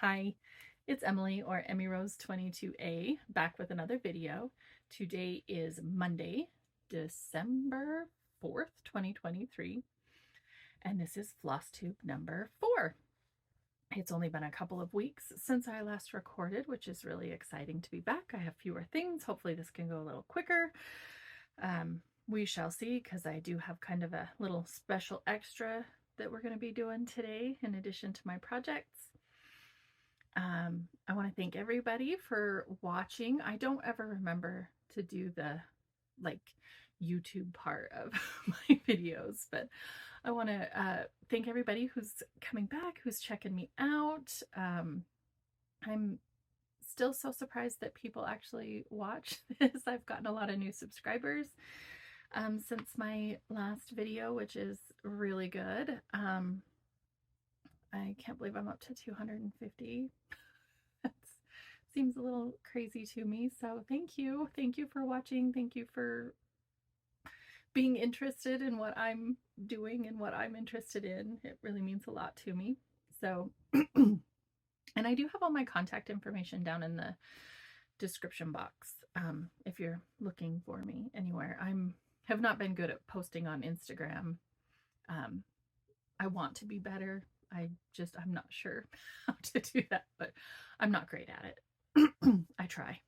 Hi, it's Emily or Emmy Rose 22A back with another video. Today is Monday, December 4th, 2023, and this is Flosstube number 4. It's only been a couple of weeks since I last recorded, which is really exciting to be back. I have fewer things. Hopefully this can go a little quicker. We shall see, because I do have kind of a little special extra that we're going to be doing today in addition to my projects. I want to thank everybody for watching. I don't ever remember to do the YouTube part of my videos, but I want to thank everybody who's coming back, who's checking me out. I'm still so surprised that people actually watch this. I've gotten a lot of new subscribers since my last video, which is really good. I can't believe I'm up to 250. That seems a little crazy to me. So thank you. Thank you for watching. Thank you for being interested in what I'm doing and what I'm interested in. It really means a lot to me. So, and I do have all my contact information down in the description box if you're looking for me anywhere. Have not been good at posting on Instagram. I want to be better. I'm not sure how to do that, but I'm not great at it. I try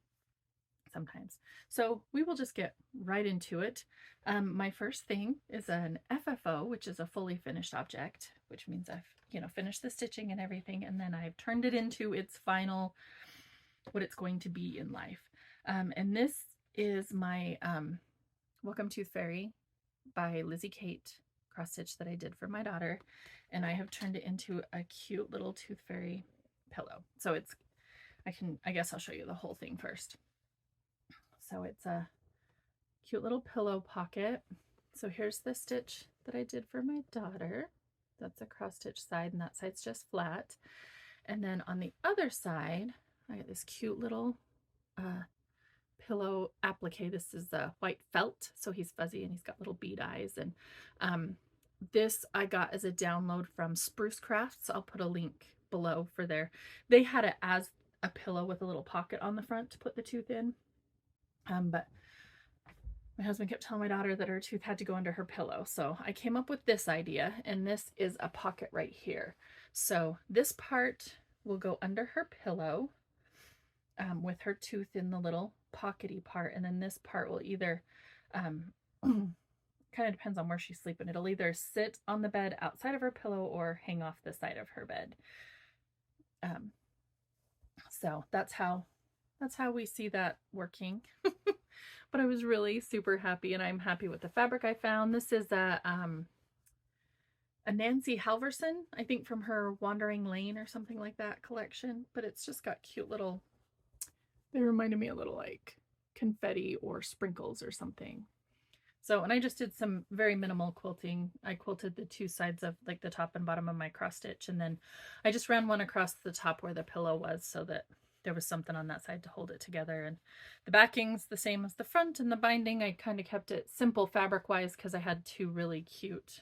sometimes. So we will just get right into it. My first thing is an FFO, which is a fully finished object, which means I've, finished the stitching and everything, and then I've turned it into its final, what it's going to be in life. And this is my Welcome Tooth Fairy by Lizzie Kate cross stitch that I did for my daughter, and I have turned it into a cute little tooth fairy pillow. So I guess I'll show you the whole thing first. So it's a cute little pillow pocket. So here's the stitch that I did for my daughter. That's a cross stitch side, and that side's just flat. And then on the other side, I got this cute little pillow applique. This is a white felt, so he's fuzzy and he's got little bead eyes. And this I got as a download from Spruce Crafts. I'll put a link below for there. They had it as a pillow with a little pocket on the front to put the tooth in. But my husband kept telling my daughter that her tooth had to go under her pillow. So I came up with this idea, and this is a pocket right here. So this part will go under her pillow with her tooth in the little pockety part. And then this part will either, kind of depends on where she's sleeping. It'll either sit on the bed outside of her pillow or hang off the side of her bed. So that's how we see that working. But I was really super happy, and I'm happy with the fabric I found. This is a Nancy Halverson, I think, from her Wandering Lane or something like that collection. But it's just got cute little, they reminded me a little like confetti or sprinkles or something. So, and I just did some very minimal quilting. I quilted the two sides of like the top and bottom of my cross stitch, and then I just ran one across the top where the pillow was so that there was something on that side to hold it together. And the backing's the same as the front, and the binding, I kind of kept it simple fabric wise because I had two really cute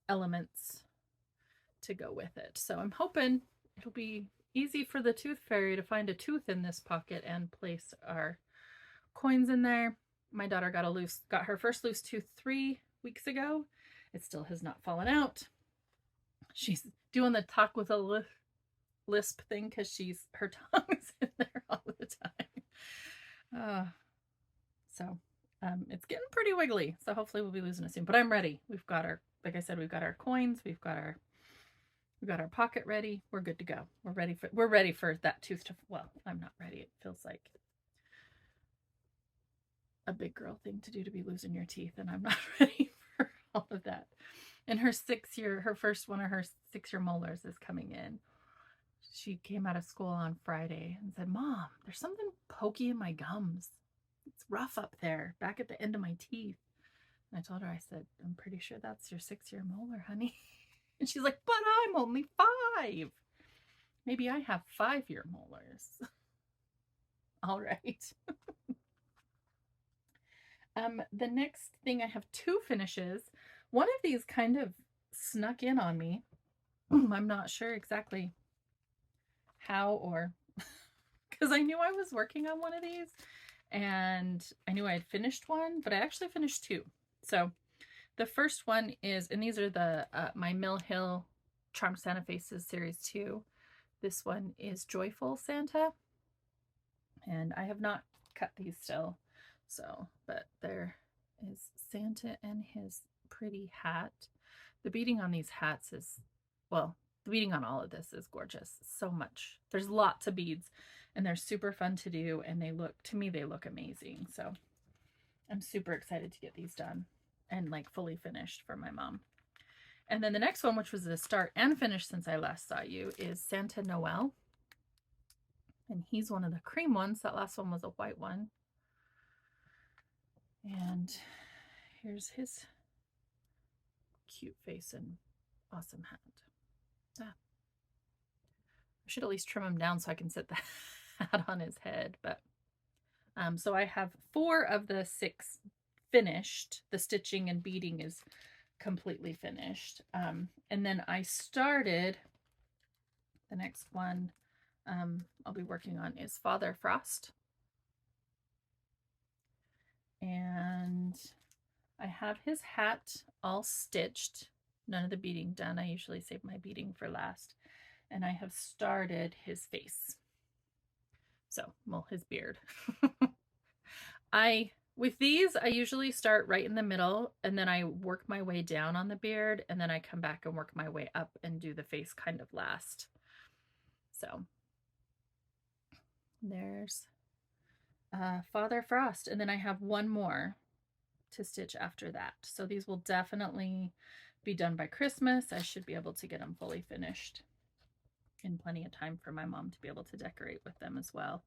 elements to go with it. So I'm hoping it'll be easy for the tooth fairy to find a tooth in this pocket and place our coins in there. My daughter got her first loose tooth 3 weeks ago. It still has not fallen out. She's doing the talk with a lisp thing because her tongue's in there all the time. So it's getting pretty wiggly. So hopefully we'll be losing it soon. But I'm ready. We've got like I said, we've got our coins. We've got our pocket ready. We're good to go. We're ready for that tooth to, well, I'm not ready. It feels like a big girl thing to do, to be losing your teeth, and I'm not ready for all of that. And her first one of her 6-year molars is coming in. She came out of school on Friday and said, "Mom, there's something pokey in my gums. It's rough up there, back at the end of my teeth." And I told her, I said, "I'm pretty sure that's your 6-year molar, honey." And she's like, "But I'm only 5. Maybe I have 5-year molars." All right. The next thing, I have 2 finishes. One of these kind of snuck in on me. I'm not sure exactly how or because I knew I was working on one of these and I knew I had finished one, but I actually finished two. So the first one is, and these are the my Mill Hill Charmed Santa Faces Series 2. This one is Joyful Santa, and I have not cut these still. So, but there is Santa and his pretty hat. The beading on these hats is, well, the beading on all of this is gorgeous. So much. There's lots of beads and they're super fun to do, and they look, to me, they look amazing. So I'm super excited to get these done and like fully finished for my mom. And then the next one, which was the start and finish since I last saw you, is Santa Noel. And he's one of the cream ones. That last one was a white one. And here's his cute face and awesome hat. Ah. I should at least trim him down so I can sit the hat on his head. But so I have 4 of the 6 finished. The stitching and beading is completely finished. And then I started, the next one I'll be working on is Father Frost. And I have his hat all stitched, none of the beading done. I usually save my beading for last. And I have started his face. So, well, his beard. With these, I usually start right in the middle, and then I work my way down on the beard, and then I come back and work my way up and do the face kind of last. So, there's Father Frost, and then I have one more to stitch after that. So these will definitely be done by Christmas. I should be able to get them fully finished in plenty of time for my mom to be able to decorate with them as well.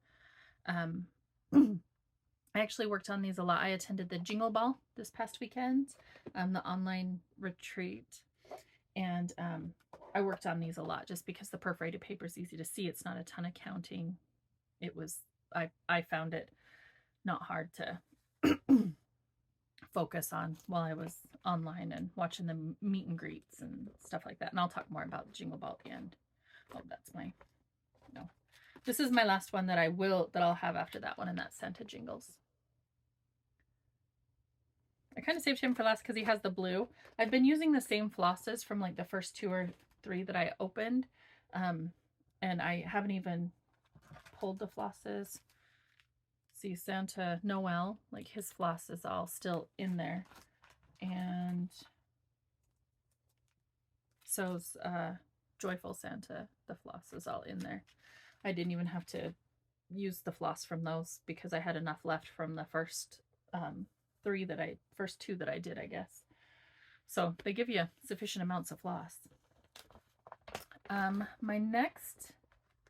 I actually worked on these a lot. I attended the Jingle Ball this past weekend, the online retreat, and I worked on these a lot just because the perforated paper is easy to see. It's not a ton of counting. It was, I found it not hard to focus on while I was online and watching the meet and greets and stuff like that. And I'll talk more about Jingle Ball at the end. Oh, that's my, no. This is my last one that I'll have after that one, and that's Santa Jingles. I kind of saved him for last because he has the blue. I've been using the same flosses from like the first 2 or 3 that I opened. And I haven't even pulled the flosses. See, Santa Noel, like his floss is all still in there. And so's Joyful Santa, the floss is all in there. I didn't even have to use the floss from those because I had enough left from the first first 2 that I did, I guess. So they give you sufficient amounts of floss. My next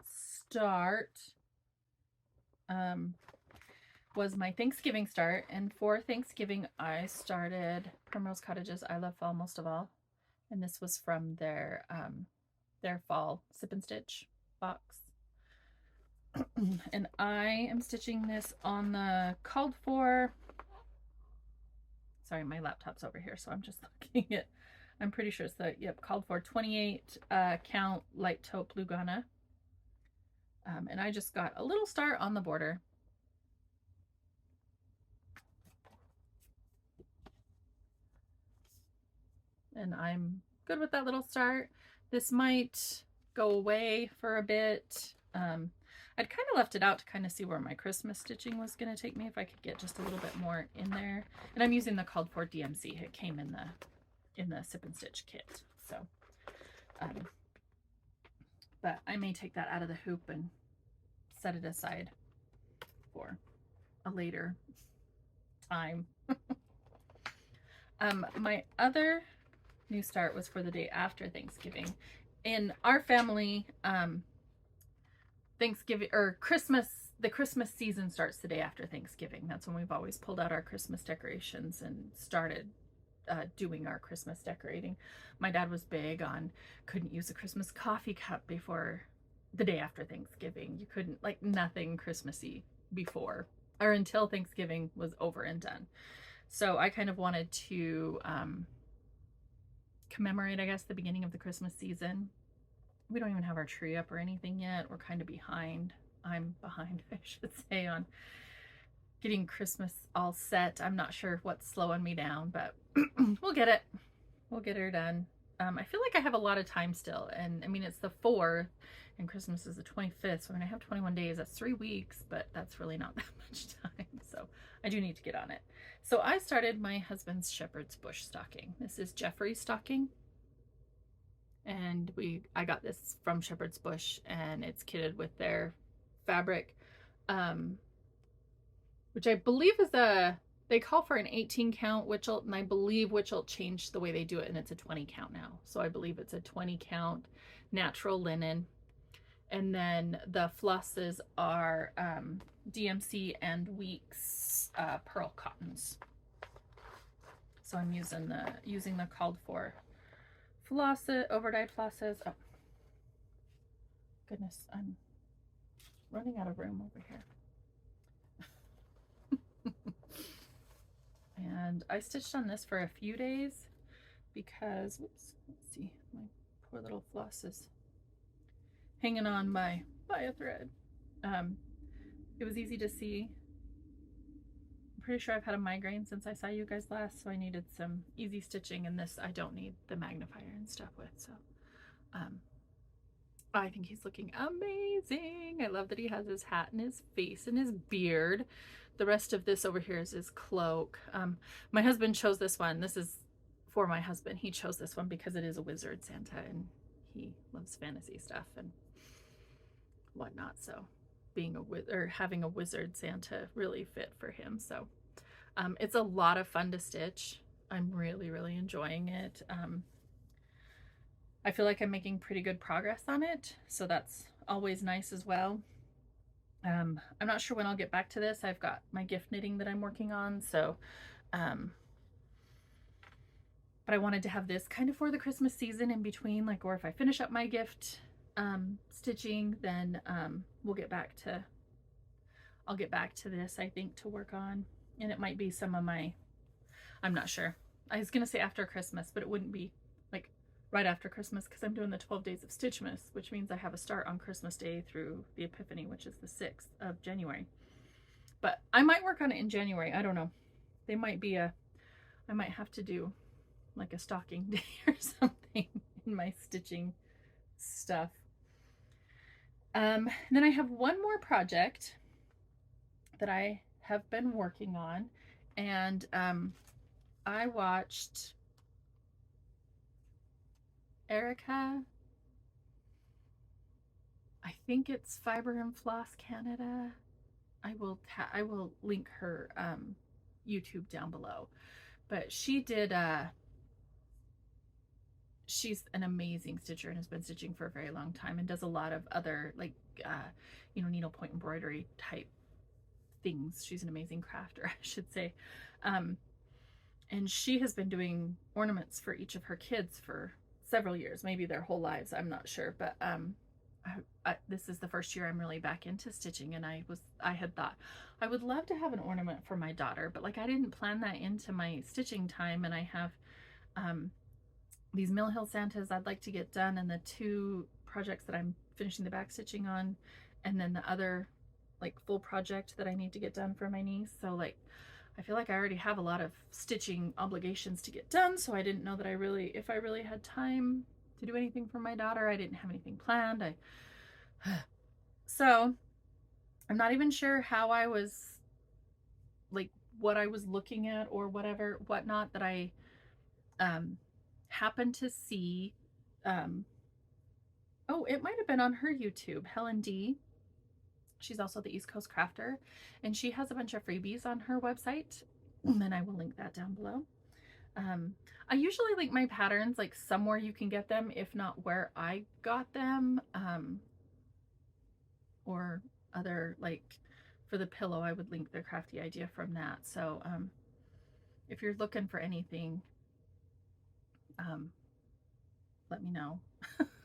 start was my Thanksgiving start, and for Thanksgiving I started Primrose Cottage's I Love Fall Most of All, and this was from their fall Sip and Stitch box. And I am stitching this on the called for, sorry, my laptop's over here, so I'm just looking at, I'm pretty sure it's the, yep, called for 28 count light taupe Lugana. And I just got a little start on the border. And I'm good with that little start. This might go away for a bit. I'd kind of left it out to kind of see where my Christmas stitching was going to take me, if I could get just a little bit more in there. And I'm using the called for DMC. It came in the Sip and Stitch kit. So, but I may take that out of the hoop and set it aside for a later time. My other new start was for the day after Thanksgiving. In our family, Thanksgiving or Christmas, the Christmas season starts the day after Thanksgiving. That's when we've always pulled out our Christmas decorations and started doing our Christmas decorating. My dad was big on couldn't use a Christmas coffee cup before the day after Thanksgiving. You couldn't, like, nothing Christmassy before or until Thanksgiving was over and done. So I kind of wanted to commemorate, I guess, the beginning of the Christmas season we don't even have our tree up or anything yet. We're kind of behind. I'm behind, I should say, on getting Christmas all set. I'm not sure what's slowing me down, but we'll get it. We'll get her done. I feel like I have a lot of time still, and I mean, it's the 4th and Christmas is the 25th, so I mean, I have 21 days. That's 3 weeks, but that's really not that much time, so I do need to get on it. So I started my husband's shepherd's bush stocking. This is Jeffrey's stocking, and I got this from Shepherd's Bush, and it's kitted with their fabric, which I believe is they call for an 18 count Witchelt, and I believe Witchelt changed the way they do it, and it's a 20 count now. So I believe it's a 20 count natural linen. And then the flosses are DMC and Weeks pearl cottons. So I'm using the called for flosses, overdyed flosses. Oh goodness, I'm running out of room over here. And I stitched on this for a few days because, whoops, let's see, my poor little floss is hanging on by a thread. It was easy to see. I'm pretty sure I've had a migraine since I saw you guys last, so I needed some easy stitching, and this I don't need the magnifier and stuff with, so I think he's looking amazing. I love that he has his hat and his face and his beard. The rest of this over here is his cloak. My husband chose this one. This is for my husband. He chose this one because it is a wizard Santa, and he loves fantasy stuff and whatnot. So having a wizard Santa really fit for him. So it's a lot of fun to stitch. I'm really, really enjoying it. I feel like I'm making pretty good progress on it, so that's always nice as well. I'm not sure when I'll get back to this. I've got my gift knitting that I'm working on, so but I wanted to have this kind of for the Christmas season in between, like, or if I finish up my gift stitching, then I'll get back to this, I think, to work on. And it might be some of my, I'm not sure. I was gonna say after Christmas, but it wouldn't be like right after Christmas because I'm doing the 12 days of Stitchmas, which means I have a start on Christmas Day through the Epiphany, which is the 6th of January. But I might work on it in January. I don't know. They might be I might have to do like a stocking day or something in my stitching stuff. Then I have one more project that I have been working on, and I watched Erica, I think it's Fiber and Floss Canada. I will link her YouTube down below, but she did she's an amazing stitcher and has been stitching for a very long time and does a lot of other, like, you know, needlepoint embroidery type things. She's an amazing crafter, I should say. And she has been doing ornaments for each of her kids for several years, maybe their whole lives, I'm not sure. But this is the first year I'm really back into stitching, and I had thought I would love to have an ornament for my daughter, but like I didn't plan that into my stitching time. And I have these Mill Hill Santas I'd like to get done, and the 2 projects that I'm finishing the back stitching on, and then the other like full project that I need to get done for my niece. So like I feel like I already have a lot of stitching obligations to get done, so I didn't know that if I really had time to do anything for my daughter. I didn't have anything planned. So I'm not even sure how I was, like, what I was looking at or whatnot, that I happened to see. Oh, it might have been on her YouTube, Helen D. She's also the East Coast Crafter, and she has a bunch of freebies on her website, and then I will link that down below. I usually link my patterns like somewhere you can get them, if not where I got them, or other, like for the pillow, I would link the crafty idea from that. So if you're looking for anything, let me know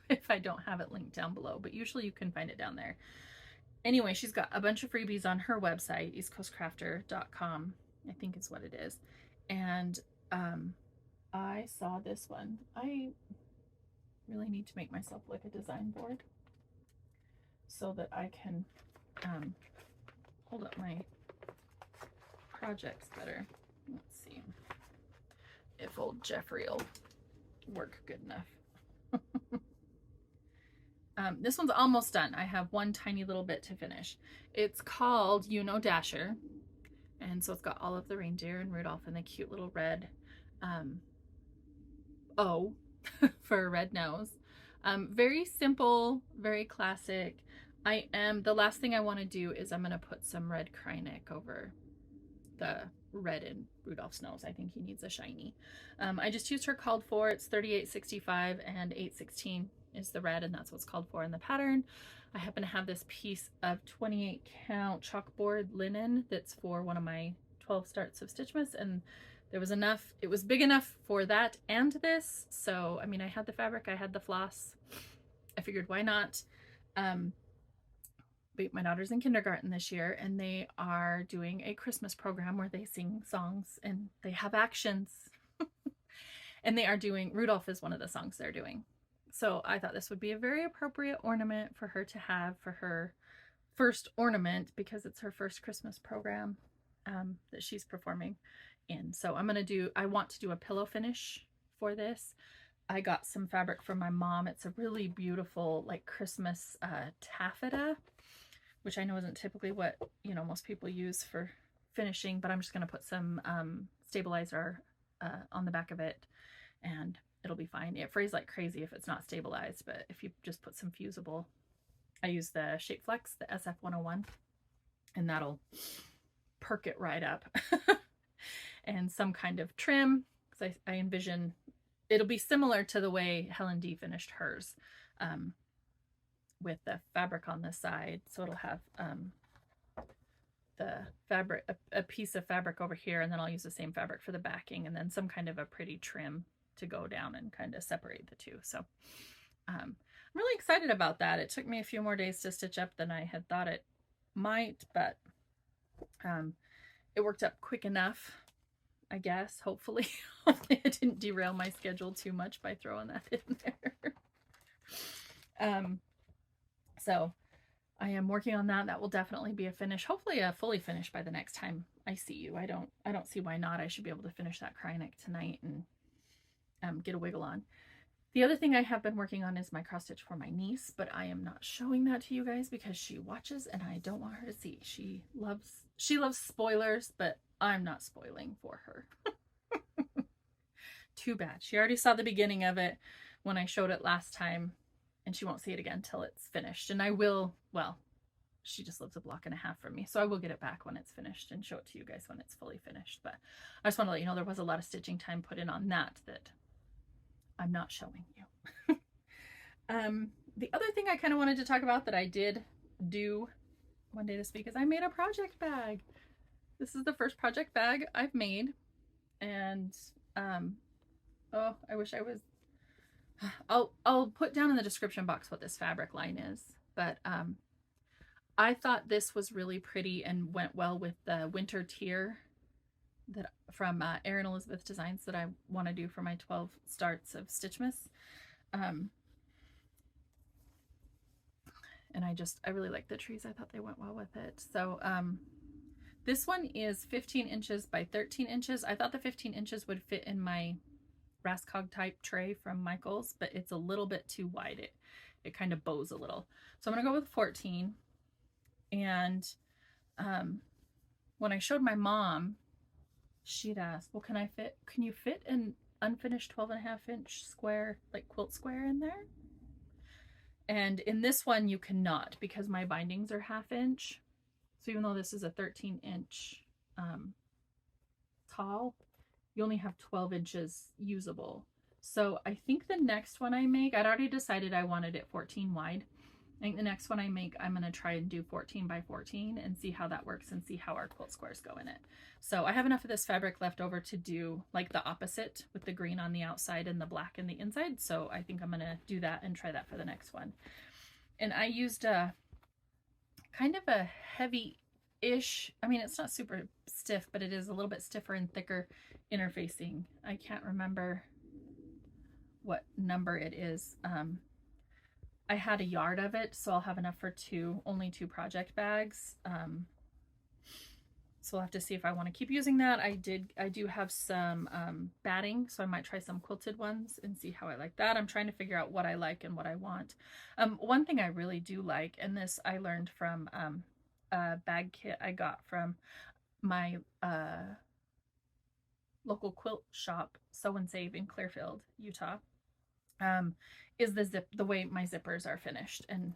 if I don't have it linked down below, but usually you can find it down there. Anyway, she's got a bunch of freebies on her website, eastcoastcrafter.com, I think is what it is. And I saw this one. I really need to make myself like a design board so that I can hold up my projects better. Let's see if old Jeffrey will work good enough. This one's almost done. I have one tiny little bit to finish. It's called Dasher. And so it's got all of the reindeer and Rudolph and the cute little red O for a red nose. Very simple, very classic. The last thing I want to do is I'm going to put some red Krynic over the red in Rudolph's nose. I think he needs a shiny. I just used her called for. It's 3865 and 816 is the red, and that's what's called for in the pattern. I happen to have this piece of 28 count chalkboard linen that's for one of my 12 starts of Stitchmas, and there was enough, it was big enough for that and this. So I mean, I had the fabric, I had the floss, I figured why not. But my daughter's in kindergarten this year, and they are doing a Christmas program where they sing songs and they have actions. And they are doing, Rudolph is one of the songs they're doing. So I thought this would be a very appropriate ornament for her to have for her first ornament, because it's her first Christmas program that she's performing in. So I want to do a pillow finish for this. I got some fabric from my mom. It's a really beautiful like Christmas taffeta, which I know isn't typically what, most people use for finishing, but I'm just going to put some stabilizer on the back of it, and it'll be fine. It frays like crazy if it's not stabilized, but if you just put some fusible, I use the Shape Flex, the SF101, and that'll perk it right up. And some kind of trim, because I envision it'll be similar to the way Helen D finished hers, with the fabric on the side. So it'll have the fabric, a piece of fabric over here, and then I'll use the same fabric for the backing, and then some kind of a pretty trim to go down and kind of separate the two. So I'm really excited about that. It took me a few more days to stitch up than I had thought it might, but it worked up quick enough, I guess. Hopefully it didn't derail my schedule too much by throwing that in there. So I am working on that. That will definitely be a finish, hopefully a fully finish by the next time I see you. I don't see why not. I should be able to finish that Krynic tonight and get a wiggle on. The other thing I have been working on is my cross stitch for my niece, but I am not showing that to you guys because she watches and I don't want her to see. She loves spoilers, but I'm not spoiling for her. Too bad. She already saw the beginning of it when I showed it last time, and she won't see it again till it's finished. And I will, well, she just lives a block and a half from me, so I will get it back when it's finished and show it to you guys when it's fully finished. But I just want to let you know there was a lot of stitching time put in on that I'm not showing you. The other thing I kind of wanted to talk about that I did do one day this week is I made a project bag. This is the first project bag I've made, and oh, I wish I was, I'll put down in the description box what this fabric line is, but I thought this was really pretty and went well with the winter tier that from Erin Elizabeth Designs that I want to do for my 12 starts of Stitchmas. And I really like the trees. I thought they went well with it. So this one is 15 inches by 13 inches. I thought the 15 inches would fit in my Rascog type tray from Michaels, but it's a little bit too wide. It kind of bows a little. So I'm going to go with 14. And when I showed my mom, she'd asked, well, can you fit an unfinished 12.5-inch square, like quilt square in there? And in this one you cannot, because my bindings are 1/2 inch. So even though this is a 13-inch tall, you only have 12 inches usable. So I think the next one I make, I'd already decided I wanted it 14 wide. I think the next one I make, I'm going to try and do 14 by 14 and see how that works and see how our quilt squares go in it. So I have enough of this fabric left over to do like the opposite with the green on the outside and the black in the inside. So I think I'm going to do that and try that for the next one. And I used a kind of a heavy-ish, I mean, it's not super stiff, but it is a little bit stiffer and thicker interfacing. I can't remember what number it is. I had a yard of it, so I'll have enough for only two project bags. So I'll have to see if I want to keep using that. I do have some batting, so I might try some quilted ones and see how I like that. I'm trying to figure out what I like and what I want. One thing I really do like, and this I learned from a bag kit I got from my local quilt shop, Sew and Save in Clearfield, Utah, is the way my zippers are finished, and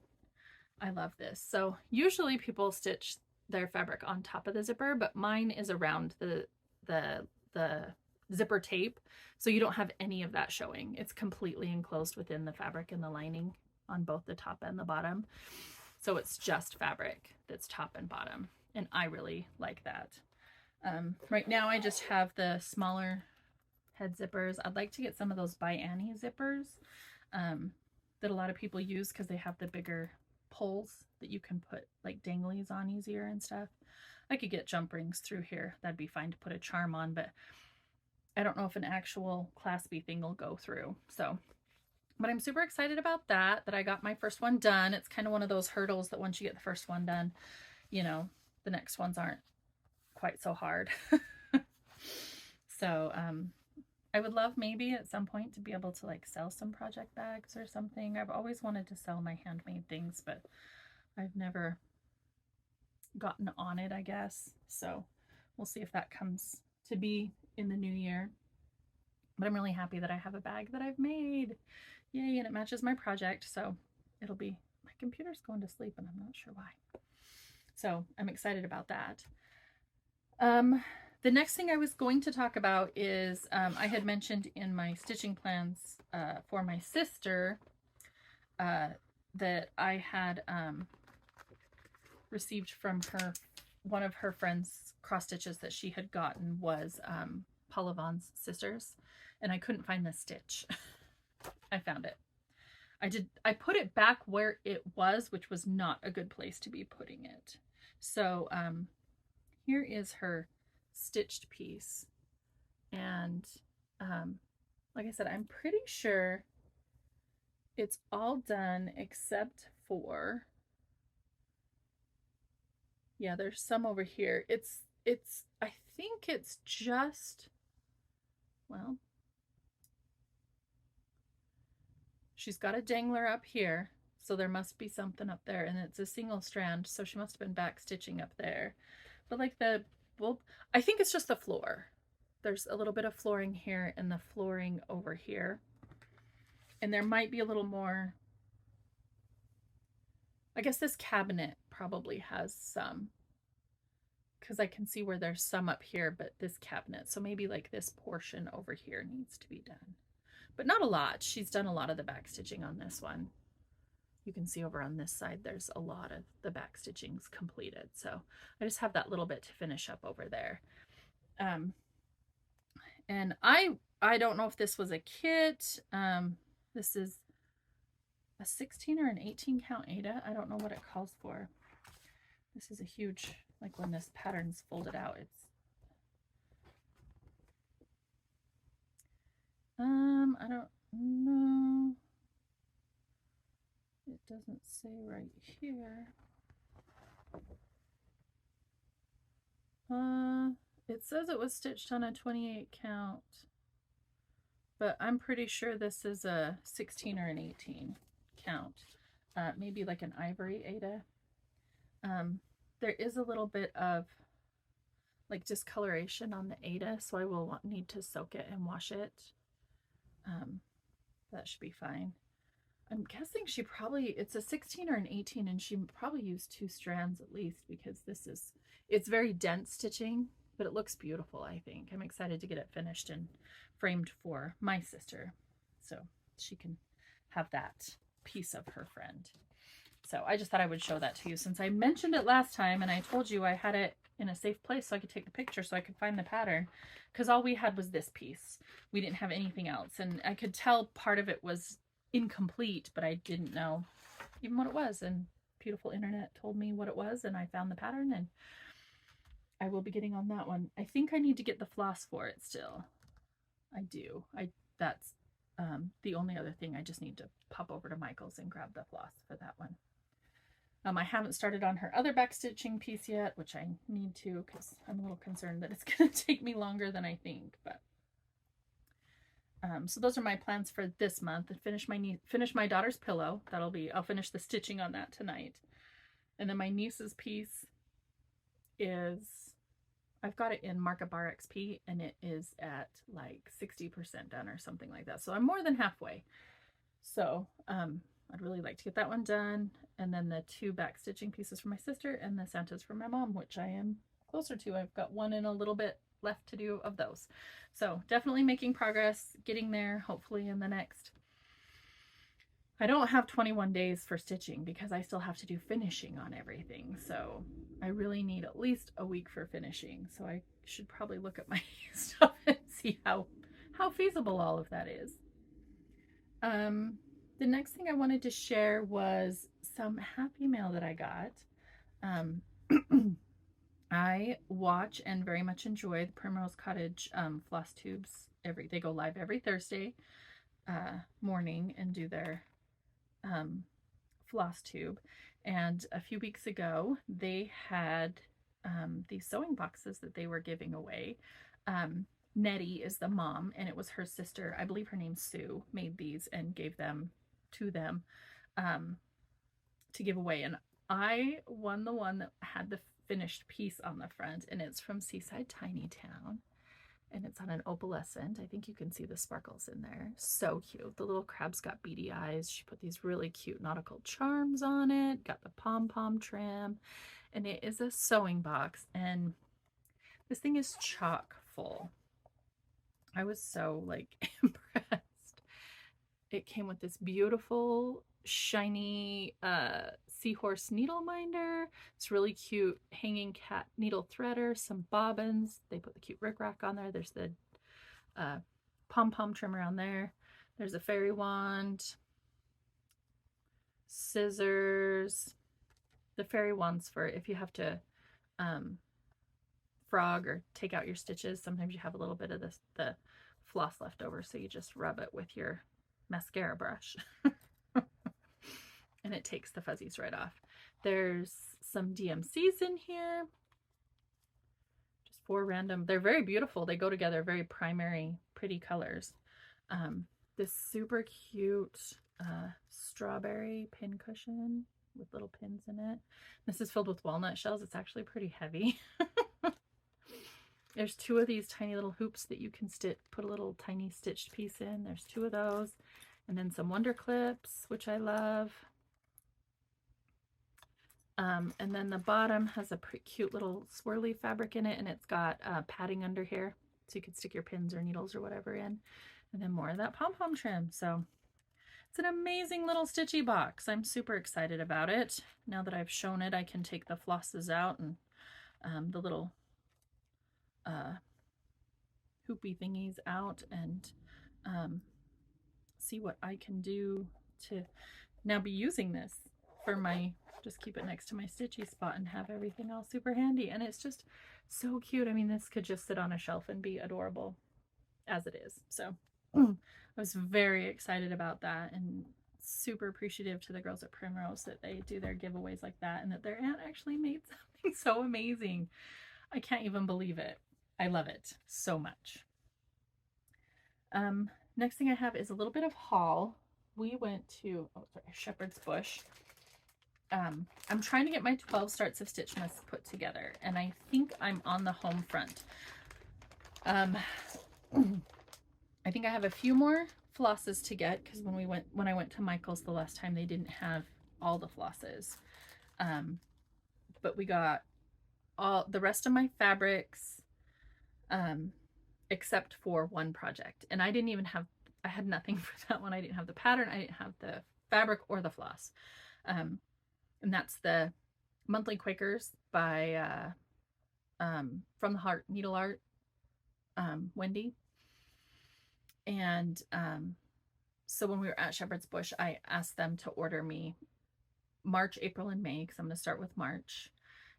I love this. So usually people stitch their fabric on top of the zipper, but mine is around the zipper tape, so you don't have any of that showing. It's completely enclosed within the fabric and the lining on both the top and the bottom. So it's just fabric that's top and bottom, and I really like that. Right now I just have the smaller head zippers. I'd like to get some of those by Annie zippers that a lot of people use because they have the bigger poles that you can put like danglies on easier and stuff. I could get jump rings through here. That'd be fine to put a charm on, but I don't know if an actual Class B thing will go through. So, but I'm super excited about that I got my first one done. It's kind of one of those hurdles that once you get the first one done, you know, the next ones aren't quite so hard. So, I would love maybe at some point to be able to like sell some project bags or something. I've always wanted to sell my handmade things, but I've never gotten on it, I guess. So we'll see if that comes to be in the new year. But I'm really happy that I have a bag that I've made. Yay, and it matches my project. So it'll be, my computer's going to sleep and I'm not sure why. So I'm excited about that. The next thing I was going to talk about is I had mentioned in my stitching plans for my sister that I had received from her, one of her friends' cross stitches that she had gotten was Paula Vaughn's Sisters, and I couldn't find the stitch. I found it. I put it back where it was, which was not a good place to be putting it. So here is her stitched piece, and like I said, I'm pretty sure it's all done except for, yeah, there's some over here. I think it's just, well, she's got a dangler up here, so there must be something up there, and it's a single strand, so she must have been back stitching up there. But like well, I think it's just the floor. There's a little bit of flooring here and the flooring over here. And there might be a little more. I guess this cabinet probably has some, because I can see where there's some up here, but this cabinet, so maybe like this portion over here needs to be done. But not a lot. She's done a lot of the back stitching on this one. You can see over on this side, there's a lot of the back stitchings completed. So I just have that little bit to finish up over there. And I don't know if this was a kit. This is a 16 or an 18 count Ada. I don't know what it calls for. This is a huge, like when this pattern's folded out, it's, I don't know. It doesn't say right here. It says it was stitched on a 28 count, but I'm pretty sure this is a 16 or an 18 count. Maybe like an ivory Ada. There is a little bit of like discoloration on the Ada, so I will need to soak it and wash it. That should be fine. I'm guessing she probably, it's a 16 or an 18, and she probably used 2 strands at least, because it's very dense stitching, but it looks beautiful, I think. I'm excited to get it finished and framed for my sister, so she can have that piece of her friend. So I just thought I would show that to you, since I mentioned it last time, and I told you I had it in a safe place so I could take the picture so I could find the pattern, because all we had was this piece. We didn't have anything else, and I could tell part of it was incomplete, but I didn't know even what it was, and beautiful internet told me what it was, and I found the pattern, and I will be getting on that one. I think I need to get the floss for it still. I do. That's The only other thing, I just need to pop over to Michael's and grab the floss for that one. I haven't started on her other back stitching piece yet, which I need to because I'm a little concerned that it's going to take me longer than I think. But so those are my plans for this month. And finish my daughter's pillow. I'll finish the stitching on that tonight. And then my niece's piece is, I've got it in Markup RXP and it is at like 60% done or something like that. So I'm more than halfway. So I'd really like to get that one done. And then the 2 back stitching pieces for my sister and the Santas for my mom, which I am closer to. I've got one and a little bit left to do of those. So definitely making progress, getting there, hopefully in the next. I don't have 21 days for stitching because I still have to do finishing on everything. So I really need at least a week for finishing. So I should probably look at my stuff and see how feasible all of that is. The next thing I wanted to share was some happy mail that I got. I watch and very much enjoy the Primrose Cottage Flosstubes. They go live every Thursday morning and do their Flosstube. And a few weeks ago, they had these sewing boxes that they were giving away. Nettie is the mom, and it was her sister, I believe her name's Sue, made these and gave them to them to give away. And I won the one that had the finished piece on the front, and it's from Seaside Tiny Town, and it's on an opalescent. I think you can see the sparkles in there. So cute. The little crab's got beady eyes. She put these really cute nautical charms on it, got the pom-pom trim, and it is a sewing box, and this thing is chock full. I was so like impressed. It came with this beautiful shiny seahorse needle minder. It's really cute hanging cat needle threader, some bobbins. They put the cute rickrack on there. There's the pom-pom trim around there. There's a fairy wand, scissors. The fairy wand's for if you have to frog or take out your stitches. Sometimes you have a little bit of the floss left over, so you just rub it with your mascara brush and it takes the fuzzies right off. There's some DMCs in here, just 4 random. They're very beautiful. They go together, very primary, pretty colors. This super cute strawberry pin cushion with little pins in it. This is filled with walnut shells. It's actually pretty heavy. There's 2 of these tiny little hoops that you can put a little tiny stitched piece in. There's 2 of those. And then some wonder clips, which I love. And then the bottom has a pretty cute little swirly fabric in it, and it's got padding under here, so you can stick your pins or needles or whatever in. And then more of that pom-pom trim. So it's an amazing little stitchy box. I'm super excited about it. Now that I've shown it, I can take the flosses out and the little hoopy thingies out and see what I can do to now be using this for just keep it next to my stitchy spot and have everything all super handy. And it's just so cute. I mean, this could just sit on a shelf and be adorable as it is. So I was very excited about that and super appreciative to the girls at Primrose that they do their giveaways like that and that their aunt actually made something so amazing. I can't even believe it. I love it so much. Next thing I have is a little bit of haul. We went to Shepherd's Bush. I'm trying to get my 12 starts of Stitchmas put together, and I think I'm on the home front. I think I have a few more flosses to get because when I went to Michael's the last time, they didn't have all the flosses. But we got all the rest of my fabrics except for one project, and I had nothing for that one. I didn't have the pattern, I didn't have the fabric or the floss. And that's the Monthly Quakers by From the Heart Needle Art, Wendy. And so when we were at Shepherd's Bush, I asked them to order me March, April, and May, because I'm going to start with March.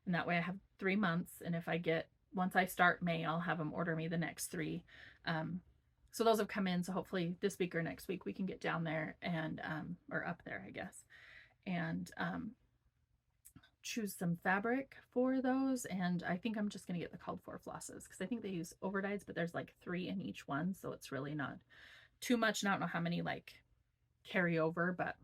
And that way I have 3 months. And if once I start May, I'll have them order me the next 3. So those have come in. So hopefully this week or next week we can get down there and, or up there, I guess, and choose some fabric for those. And I think I'm just going to get the called for flosses because I think they use overdyes, but there's like 3 in each one. So it's really not too much. And I don't know how many like carry over, but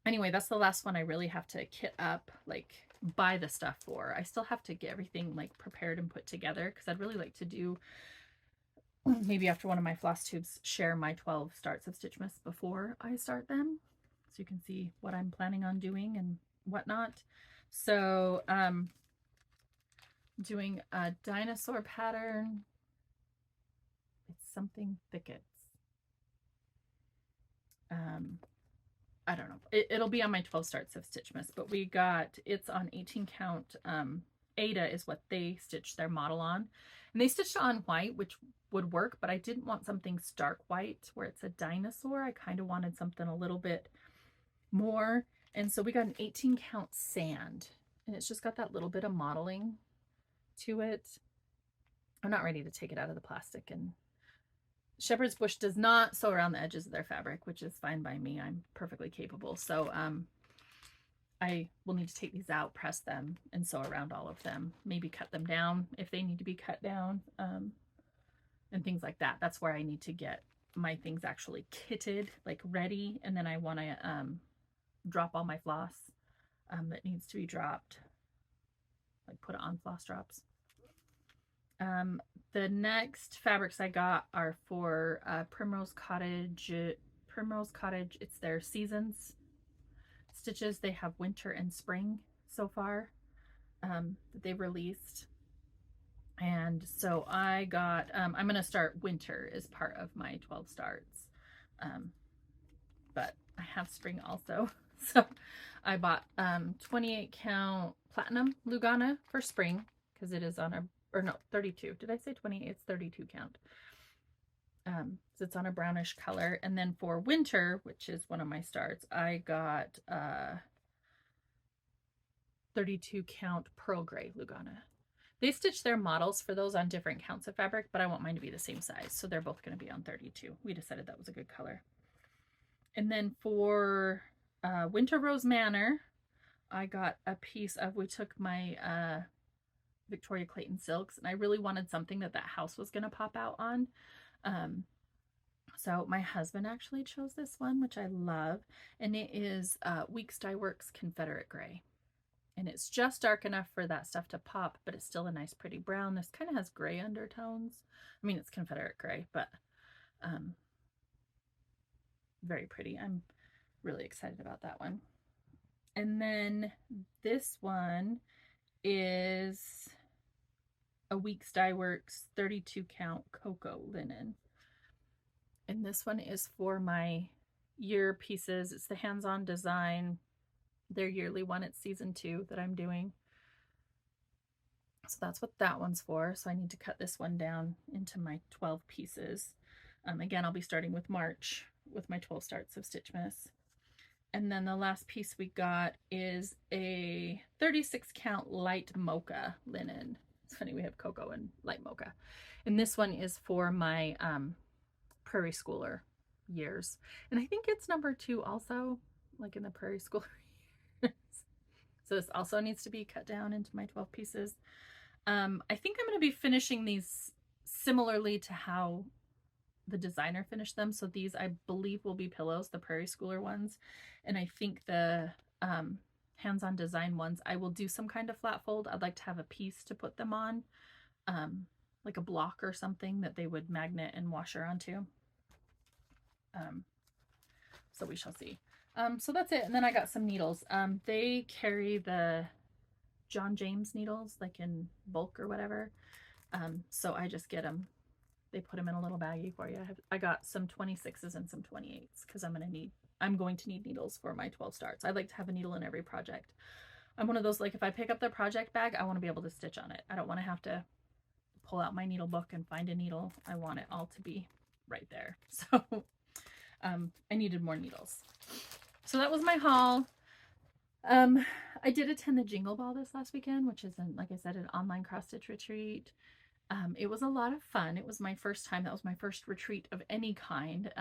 anyway, that's the last one I really have to kit up, like buy the stuff for. I still have to get everything like prepared and put together because I'd really like to do, maybe after one of my floss tubes, share my 12 starts of Stitchmas before I start them, so you can see what I'm planning on doing and whatnot. So doing a dinosaur pattern. It's something thickets. I don't know. It'll be on my 12 starts of Stitchmas, but we got, it's on 18 count. Ada is what they stitched their model on, and they stitched it on white, which would work, but I didn't want something stark white where it's a dinosaur. I kind of wanted something a little bit more. And so we got an 18 count sand, and it's just got that little bit of modeling to it. I'm not ready to take it out of the plastic, and Shepherd's Bush does not sew around the edges of their fabric, which is fine by me. I'm perfectly capable. So I will need to take these out, press them, and sew around all of them. Maybe cut them down if they need to be cut down, and things like that. That's where I need to get my things actually kitted, like ready. And then I want to drop all my floss that needs to be dropped, like put it on floss drops. The next fabrics I got are for Primrose Cottage. Primrose Cottage, it's their seasons stitches. They have winter and spring so far that they've released. And so I got, I'm going to start winter as part of my 12 starts. But I have spring also. So I bought 28 count platinum Lugana for spring because it is on a, or no, 32. Did I say 28? It's 32 count. So it's on a brownish color. And then for winter, which is one of my starts, I got 32 count pearl gray Lugana. They stitch their models for those on different counts of fabric, but I want mine to be the same size. So they're both going to be on 32. We decided that was a good color. And then for Winter Rose Manor, I got a piece of, we took my Victoria Clayton silks, and I really wanted something that house was going to pop out on. So my husband actually chose this one, which I love, and it is Weeks Dye Works Confederate Gray. And it's just dark enough for that stuff to pop, but it's still a nice pretty brown. This kind of has gray undertones. I mean, it's Confederate gray, but very pretty. I'm really excited about that one. And then this one is a Weeks Dye Works 32 count cocoa linen. And this one is for my year pieces. It's the hands-on design, their yearly one. It's season 2 that I'm doing. So that's what that one's for. So I need to cut this one down into my 12 pieces. Again, I'll be starting with March with my 12 starts of Stitchmas. And then the last piece we got is a 36 count light mocha linen. It's funny, we have cocoa and light mocha. And this one is for my prairie schooler years. And I think it's number 2 also, like in the prairie schooler years. So this also needs to be cut down into my 12 pieces. I think I'm going to be finishing these similarly to how the designer finished them. So these, I believe, will be pillows, the prairie schooler ones. And I think the hands-on design ones, I will do some kind of flat fold. I'd like to have a piece to put them on, like a block or something that they would magnet and washer onto. So we shall see. So that's it. And then I got some needles. They carry the John James needles, like in bulk or whatever. So I just get them. They put them in a little baggie for you. I got some 26s and some 28s because I'm going to need needles for my 12 starts. I like to have a needle in every project. I'm one of those, like, if I pick up the project bag, I want to be able to stitch on it. I don't want to have to pull out my needle book and find a needle. I want it all to be right there. So I needed more needles. So that was my haul. I did attend the Jingle Ball this last weekend, which is, like I said, an online cross-stitch retreat. It was a lot of fun. It was my first time. That was my first retreat of any kind.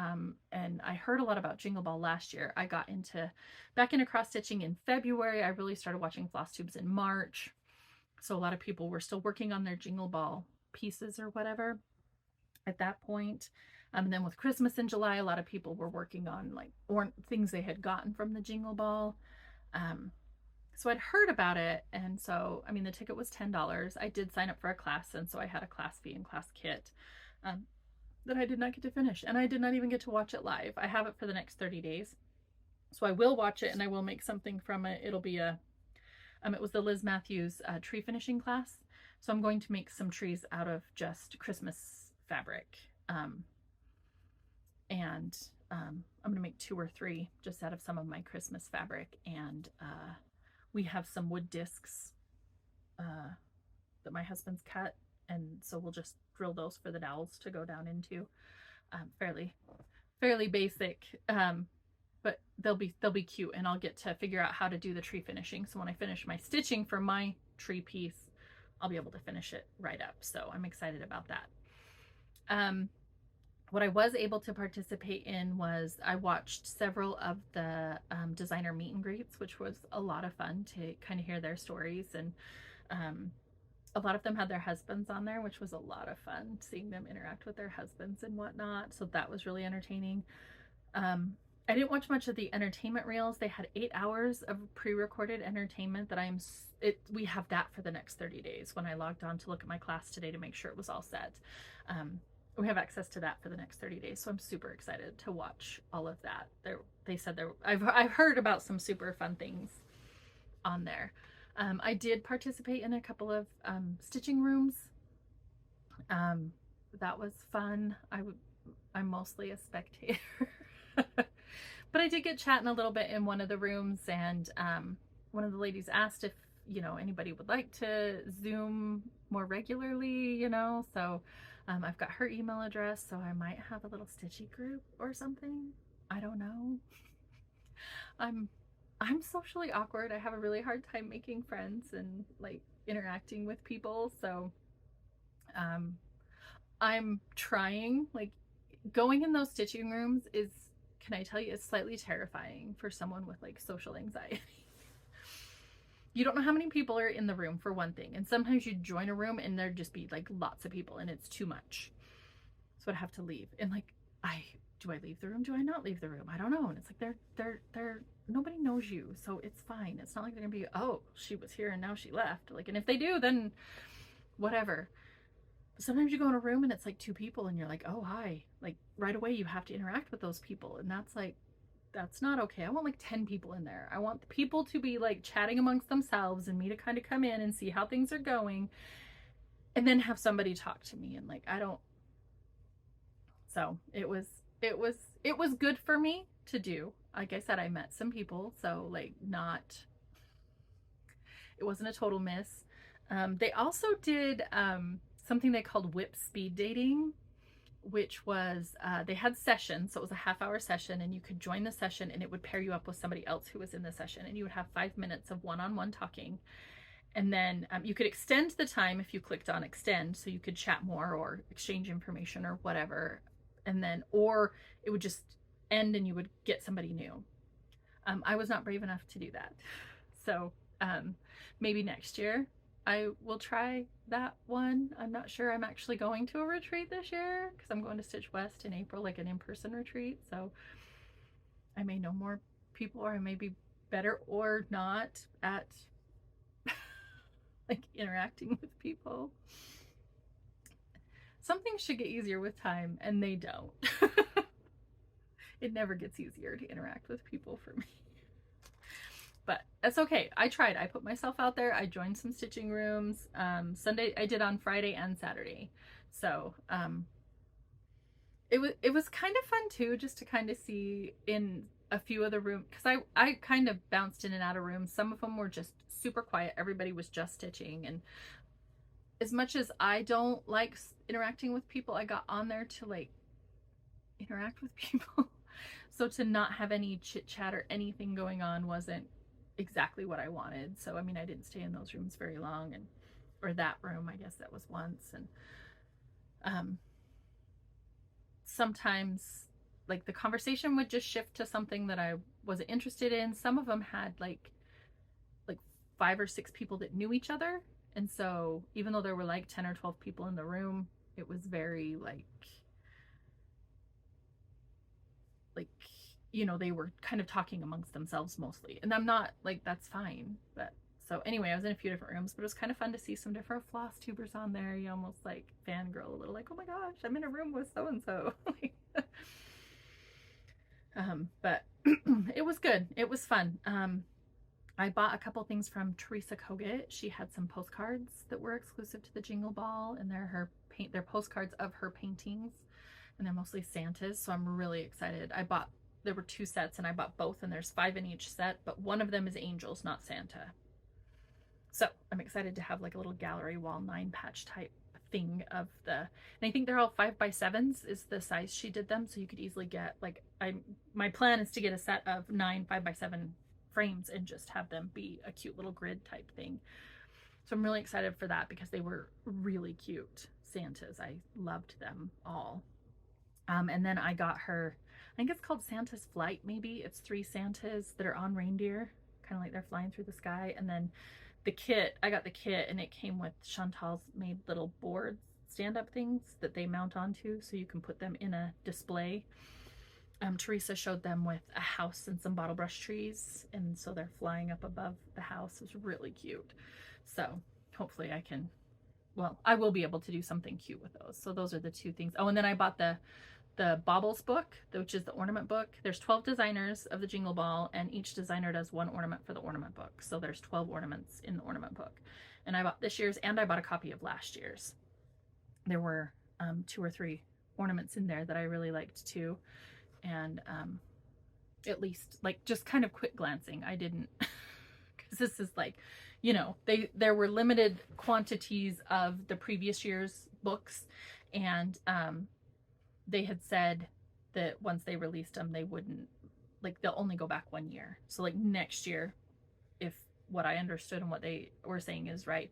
And I heard a lot about Jingle Ball last year. I got back into cross stitching in February. I really started watching Flosstubes in March. So a lot of people were still working on their Jingle Ball pieces or whatever at that point. And then with Christmas in July, a lot of people were working on like things they had gotten from the Jingle Ball. So I'd heard about it. And so, I mean, the ticket was $10. I did sign up for a class. And so I had a class fee and class kit that I did not get to finish. And I did not even get to watch it live. I have it for the next 30 days. So I will watch it and I will make something from it. It'll be it was the Liz Matthews tree finishing class. So I'm going to make some trees out of just Christmas fabric. I'm going to make 2 or 3 just out of some of my Christmas fabric. And we have some wood discs that my husband's cut. And so we'll just drill those for the dowels to go down into. Fairly basic, but they'll be cute, and I'll get to figure out how to do the tree finishing. So when I finish my stitching for my tree piece, I'll be able to finish it right up. So I'm excited about that. What I was able to participate in was I watched several of the designer meet and greets, which was a lot of fun to kind of hear their stories. And a lot of them had their husbands on there, which was a lot of fun seeing them interact with their husbands and whatnot. So that was really entertaining. I didn't watch much of the entertainment reels. They had 8 hours of pre-recorded entertainment that we have that for the next 30 days. When I logged on to look at my class today to make sure it was all set. We have access to that for the next 30 days. So I'm super excited to watch all of that. They said I've heard about some super fun things on there. I did participate in a couple of stitching rooms. That was fun. I'm mostly a spectator. But I did get chatting a little bit in one of the rooms, and one of the ladies asked if, anybody would like to Zoom more regularly, so I've got her email address, so I might have a little stitchy group or something. I don't know. I'm socially awkward. I have a really hard time making friends and like interacting with people. So I'm trying, like, going in those stitching rooms is, can I tell you, it's slightly terrifying for someone with like social anxiety. You don't know how many people are in the room, for one thing. And sometimes you join a room and there just be like lots of people and it's too much. So I'd have to leave. And like, do I leave the room? Do I not leave the room? I don't know. And it's like, they're nobody knows you. So it's fine. It's not like they're gonna be, oh, she was here and now she left. Like, and if they do, then whatever. But sometimes you go in a room and it's like 2 people and you're like, oh, hi. Like right away you have to interact with those people. And that's not okay. I want like 10 people in there. I want the people to be like chatting amongst themselves and me to kind of come in and see how things are going and then have somebody talk to me. And like, so it was good for me to do. Like I said, I met some people, so like it wasn't a total miss. They also did something they called WIP speed dating, which was they had sessions. So it was a half-hour session, and you could join the session and it would pair you up with somebody else who was in the session, and you would have 5 minutes of one-on-one talking. And then you could extend the time if you clicked on extend, so you could chat more or exchange information or whatever. And then, or it would just end and you would get somebody new. I was not brave enough to do that. So maybe next year I will try that one. I'm not sure. I'm actually going to a retreat this year because I'm going to Stitch West in April, like an in-person retreat. So I may know more people, or I may be better or not at like interacting with people. Some things should get easier with time, and they don't. It never gets easier to interact with people for me. But that's okay. I tried. I put myself out there. I joined some stitching rooms. Sunday, I did on Friday and Saturday. So it was kind of fun too, just to kind of see in a few of the rooms, because I kind of bounced in and out of rooms. Some of them were just super quiet. Everybody was just stitching. And as much as I don't like interacting with people, I got on there to like interact with people. So to not have any chit chat or anything going on wasn't exactly what I wanted. So I mean, I didn't stay in those rooms very long, and or that room, I guess that was once. And sometimes like the conversation would just shift to something that I wasn't interested in. Some of them had like 5 or 6 people that knew each other. And so even though there were like 10 or 12 people in the room, it was very like, you know, they were kind of talking amongst themselves mostly. And I'm not like, that's fine. But so anyway, I was in a few different rooms, but it was kind of fun to see some different floss tubers on there. You almost like fangirl a little, like, oh my gosh, I'm in a room with so-and-so. But it was good. It was fun. I bought a couple things from Teresa Kogut. She had some postcards that were exclusive to the Jingle Ball, and they're postcards of her paintings, and they're mostly Santa's, so I'm really excited. There were 2 sets, and I bought both, and there's 5 in each set, but one of them is angels, not Santa. So I'm excited to have like a little gallery wall 9-patch type thing of and I think they're all 5x7s is the size she did them, so you could easily get like, my plan is to get a set of 9 5x7 frames and just have them be a cute little grid type thing. So I'm really excited for that because they were really cute Santas. I loved them all. And then I got her, I think it's called Santa's Flight, maybe. It's 3 Santas that are on reindeer, kind of like they're flying through the sky. And then the kit, I got the kit, and it came with Chantal's made little boards, stand-up things that they mount onto so you can put them in a display. Teresa showed them with a house and some bottle brush trees, and so they're flying up above the house. It's really cute. So hopefully I will be able to do something cute with those. So those are the 2 things. Oh, and then I bought the Baubles book, which is the ornament book. There's 12 designers of the Jingle Ball, and each designer does 1 ornament for the ornament book. So there's 12 ornaments in the ornament book. And I bought this year's, and I bought a copy of last year's. There were 2 or 3 ornaments in there that I really liked too. And at least like just kind of quick glancing, I didn't, because this is like, you know, there were limited quantities of the previous year's books, and they had said that once they released them, they wouldn't, like, they'll only go back 1 year. So like next year, if what I understood and what they were saying is right,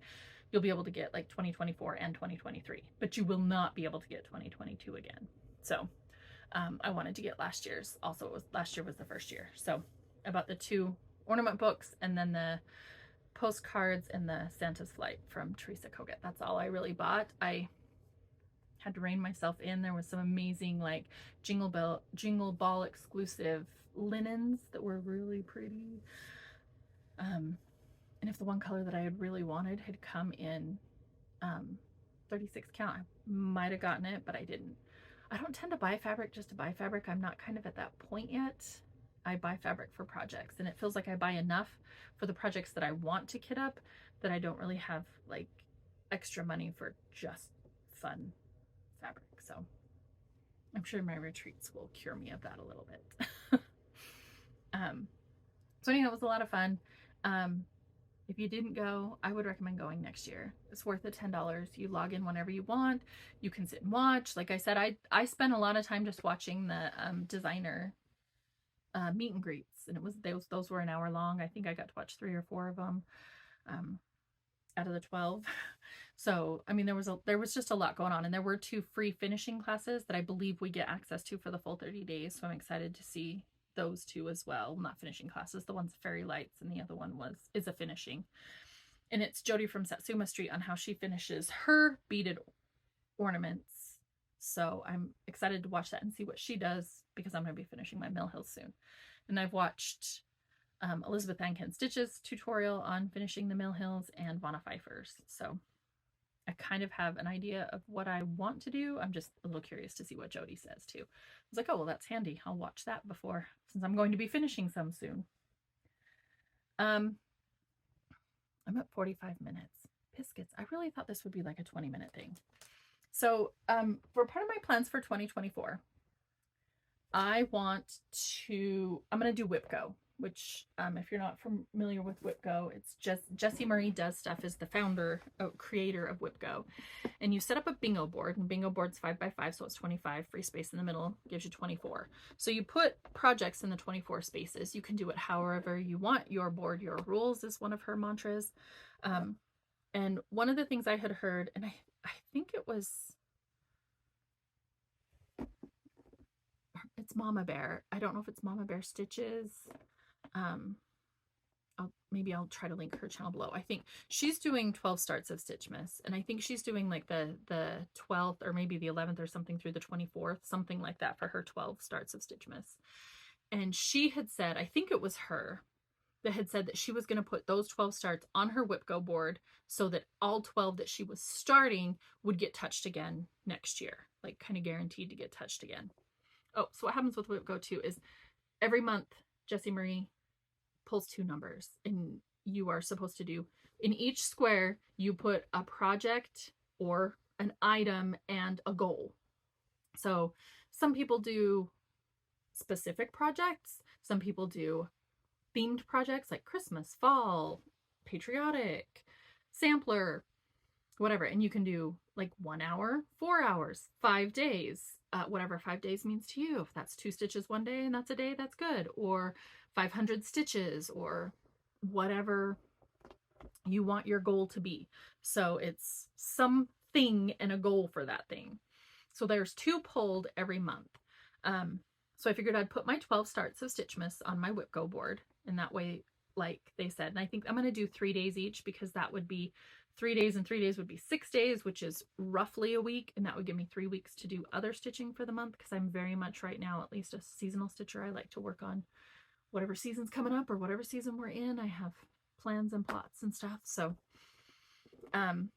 you'll be able to get like 2024 and 2023, but you will not be able to get 2022 again. So I wanted to get last year's. Also, last year was the first year. So I bought the 2 ornament books, and then the postcards and the Santa's Flight from Teresa Kogut. That's all I really bought. I had to rein myself in. There was some amazing like Jingle Ball exclusive linens that were really pretty. And if the one color that I had really wanted had come in 36 count, I might have gotten it, but I didn't. I don't tend to buy fabric just to buy fabric. I'm not kind of at that point yet. I buy fabric for projects, and it feels like I buy enough for the projects that I want to kit up that I don't really have like extra money for just fun fabric. So I'm sure my retreats will cure me of that a little bit. So anyhow, it was a lot of fun. If you didn't go, I would recommend going next year. It's worth the $10. You log in whenever you want. You can sit and watch. Like I said, I spent a lot of time just watching the designer meet and greets, and those were an hour long. I think I got to watch 3 or 4 of them out of the 12. So I mean, there was just a lot going on, and there were 2 free finishing classes that I believe we get access to for the full 30 days. So I'm excited to see those 2 as well. Not finishing classes. The one's Fairy Lights, and the other one is a finishing. And it's Jody from Satsuma Street on how she finishes her beaded ornaments. So I'm excited to watch that and see what she does, because I'm going to be finishing my Mill Hills soon. And I've watched Elizabeth Ann Ken Stitch's tutorial on finishing the Mill Hills and Vonna Pfeiffer's. So I kind of have an idea of what I want to do. I'm just a little curious to see what Jody says too. I was like, oh, well, that's handy. I'll watch that before, since I'm going to be finishing some soon. I'm at 45 minutes. Biscuits. I really thought this would be like a 20-minute thing. So for part of my plans for 2024, I'm going to do WIPGO, which if you're not familiar with WIPGO, it's just Jessie Marie Does Stuff is the creator of WIPGO. And you set up a bingo board, and bingo board's 5x5, so it's 25. Free space in the middle gives you 24. So you put projects in the 24 spaces. You can do it however you want. Your board, your rules is one of her mantras. And one of the things I had heard, and I think it's Mama Bear. I don't know if it's Mama Bear Stitches. Maybe I'll try to link her channel below. I think she's doing 12 starts of Stitchmas, and I think she's doing like the 12th or maybe the 11th or something through the 24th, something like that for her 12 starts of Stitchmas. And she had said, I think it was her that had said that she was going to put those 12 starts on her WIPGO board so that all 12 that she was starting would get touched again next year, like kind of guaranteed to get touched again. Oh, so what happens with WIPGO too is every month Jessie Marie pulls 2 numbers, and you are supposed to do, in each square you put a project or an item and a goal. So some people do specific projects, some people do themed projects like Christmas, fall, patriotic, sampler, whatever. And you can do like 1 hour, 4 hours, 5 days, whatever 5 days means to you. If that's 2 stitches one day and that's a day, that's good. Or 500 stitches, or whatever you want your goal to be. So it's something and a goal for that thing. So there's 2 pulled every month. So I figured I'd put my 12 starts of Stitchmas on my WIPGO board, and that way, like they said, and I think I'm going to do 3 days each, because that would be 3 days, and 3 days would be 6 days, which is roughly a week, and that would give me 3 weeks to do other stitching for the month, because I'm very much right now at least a seasonal stitcher. I like to work on whatever season's coming up or whatever season we're in. I have plans and plots and stuff. So, and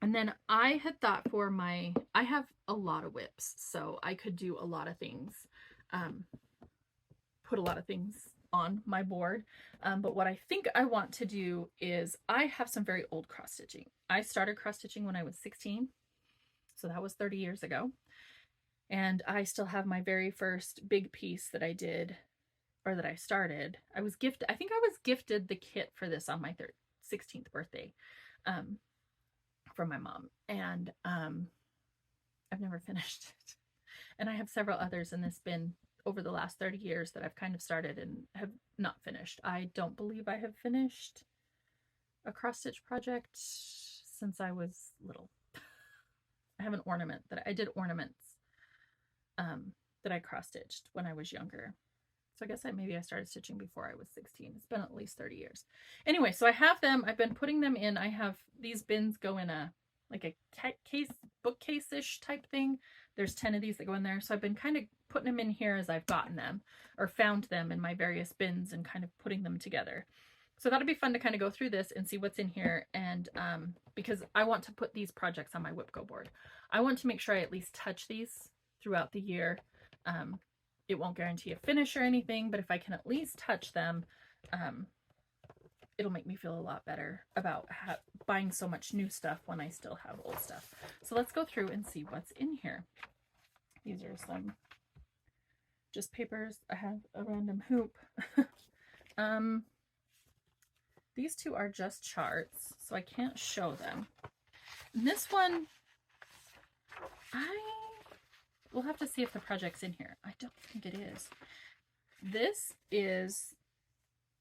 then I had thought for I have a lot of WIPs, so I could do a lot of things, put a lot of things on my board. But what I think I want to do is, I have some very old cross stitching. I started cross stitching when I was 16. So that was 30 years ago. And I still have my very first big piece that I did, or that I started. I think I was gifted the kit for this on my 16th birthday, from my mom. And I've never finished it. And I have several others in this bin over the last 30 years that I've kind of started and have not finished. I don't believe I have finished a cross stitch project since I was little. I have an ornament that I did ornaments that I cross stitched when I was younger. So I guess maybe I started stitching before I was 16. It's been at least 30 years. Anyway, so I have them. I've been putting them in. I have these bins go in like a case, bookcase-ish type thing. There's 10 of these that go in there. So I've been kind of putting them in here as I've gotten them or found them in my various bins and kind of putting them together. So that'll be fun to kind of go through this and see what's in here. And because I want to put these projects on my WIPGO board. I want to make sure I at least touch these throughout the year. It won't guarantee a finish or anything, but if I can at least touch them, it'll make me feel a lot better about buying so much new stuff when I still have old stuff. So let's go through and see what's in here. These are some just papers. I have a random hoop. These 2 are just charts, so I can't show them. And this one, we'll have to see if the project's in here. I don't think it is. This is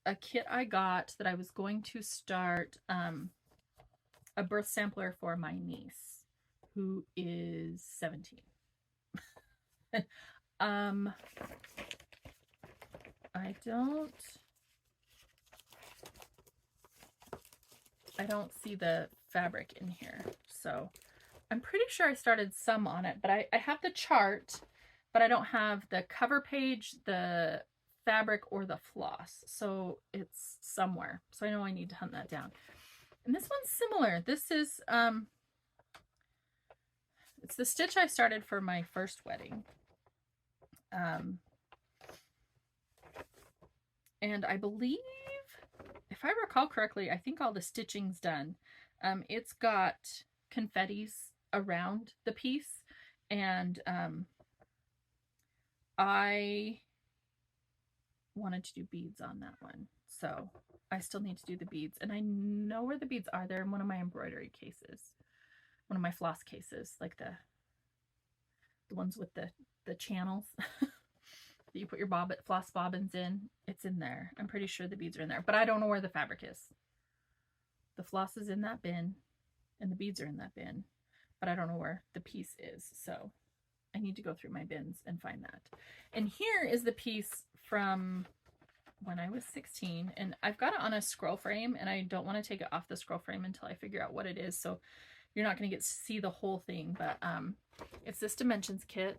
a kit I got that I was going to start a birth sampler for my niece, who is 17. I don't see the fabric in here, so I'm pretty sure I started some on it, but I have the chart, but I don't have the cover page, the fabric, or the floss. So it's somewhere. So I know I need to hunt that down. And this one's similar. This is, it's the stitch I started for my first wedding. And I believe, if I recall correctly, I think all the stitching's done. It's got confettis around the piece, and I wanted to do beads on that one, so I still need to do the beads, and I know where the beads are. They're in one of my embroidery cases, one of my floss cases, like the ones with the channels that you put your floss bobbins in. It's in there. I'm pretty sure the beads are in there, but I don't know where the fabric is. the floss is in that bin and the beads are in that bin, but I don't know where the piece is. So I need to go through my bins and find that. And here is the piece from when I was 16, and I've got it on a scroll frame, and I don't want to take it off the scroll frame until I figure out what it is. So you're not going to get to see the whole thing, but it's this Dimensions kit,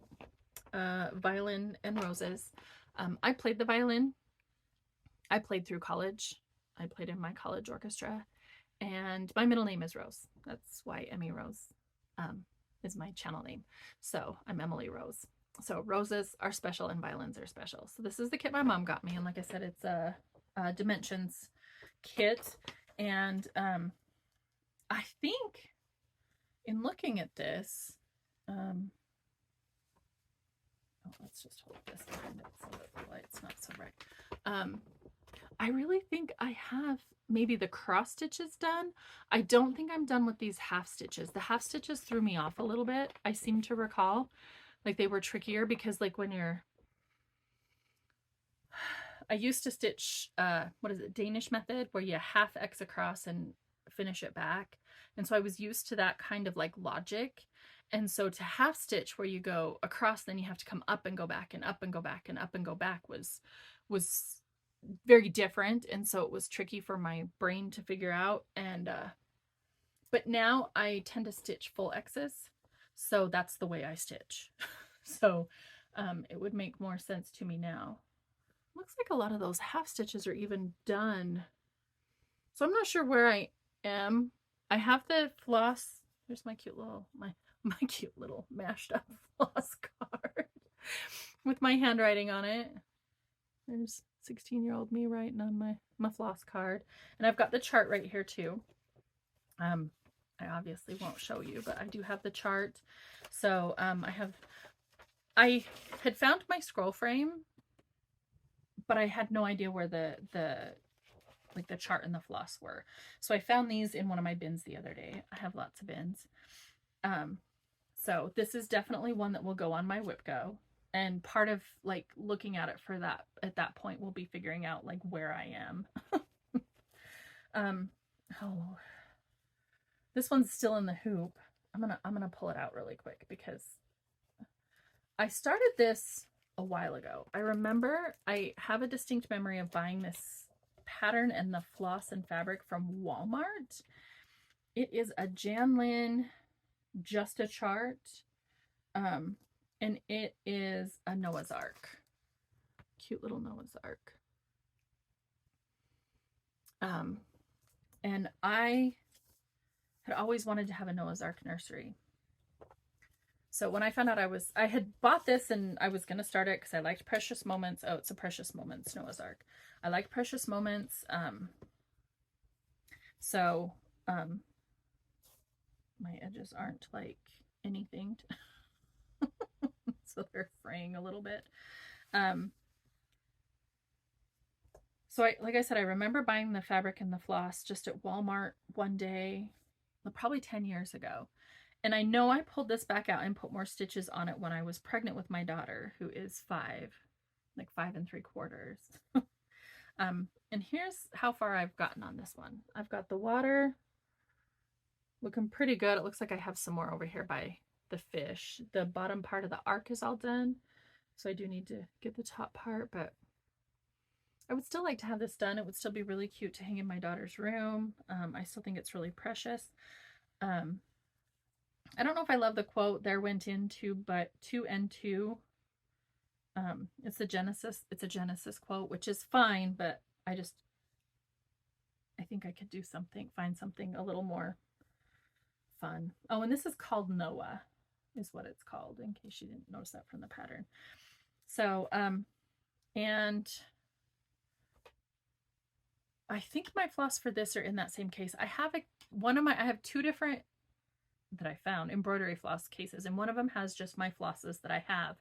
violin and roses. I played the violin. I played through college. I played in my college orchestra, and my middle name is Rose. That's why Emmy Rose is my channel name. So I'm Emily Rose. So roses are special and violins are special. So this is the kit my mom got me, and like I said, it's a Dimensions kit. And I think in looking at this, let's just hold this behind it so that the light's not so bright. I really think I have maybe the cross stitches done. I don't think I'm done with these half stitches. The half stitches threw me off a little bit. I seem to recall like they were trickier because like when you're, I used to stitch, what is it, Danish method, where you half X across and finish it back. And so I was used to that kind of like logic. And so to half stitch where you go across, then you have to come up and go back and up and go back and up and go back was very different. And so it was tricky for my brain to figure out. And, but now I tend to stitch full X's. So that's the way I stitch. So, it would make more sense to me now. Looks like a lot of those half stitches are even done. So I'm not sure where I am. I have the floss. There's my cute little, my cute little mashed up floss card with my handwriting on it. There's 16-year-old me writing on my floss card. And I've got the chart right here too. I obviously won't show you, but I do have the chart. So I had found my scroll frame, but I had no idea where the chart and the floss were. So I found these in one of my bins the other day. I have lots of bins. So this is definitely one that will go on my WIPGO. And part of like looking at it for that at that point will be figuring out like where I am. Oh, this one's still in the hoop. I'm gonna pull it out really quick because I started this a while ago. I remember I have a distinct memory of buying this pattern and the floss and fabric from Walmart. It is a Janlin, just a chart. And it is a Noah's Ark. Cute little Noah's Ark. And I had always wanted to have a Noah's Ark nursery. So when I found out I had bought this and I was going to start it because I liked Precious Moments. Oh, it's a Precious Moments Noah's Ark. I like Precious Moments. My edges aren't like anything. So they're fraying a little bit. So like I said, I remember buying the fabric and the floss just at Walmart one day, probably 10 years ago. And I know I pulled this back out and put more stitches on it when I was pregnant with my daughter, who is 5, like 5 3/4. And here's how far I've gotten on this one. I've got the water looking pretty good. It looks like I have some more over here by the fish. The bottom part of the arc is all done. So I do need to get the top part, but I would still like to have this done. It would still be really cute to hang in my daughter's room. I still think it's really precious. I don't know if I love the quote, "There went into but 2 and 2." It's a Genesis quote, which is fine, but I think I could do something, find something a little more fun. Oh, and this is called Noah, is what it's called, in case you didn't notice that from the pattern. So, and I think my floss for this are in that same case. I have I have 2 different that I found embroidery floss cases, and one of them has just my flosses that I have.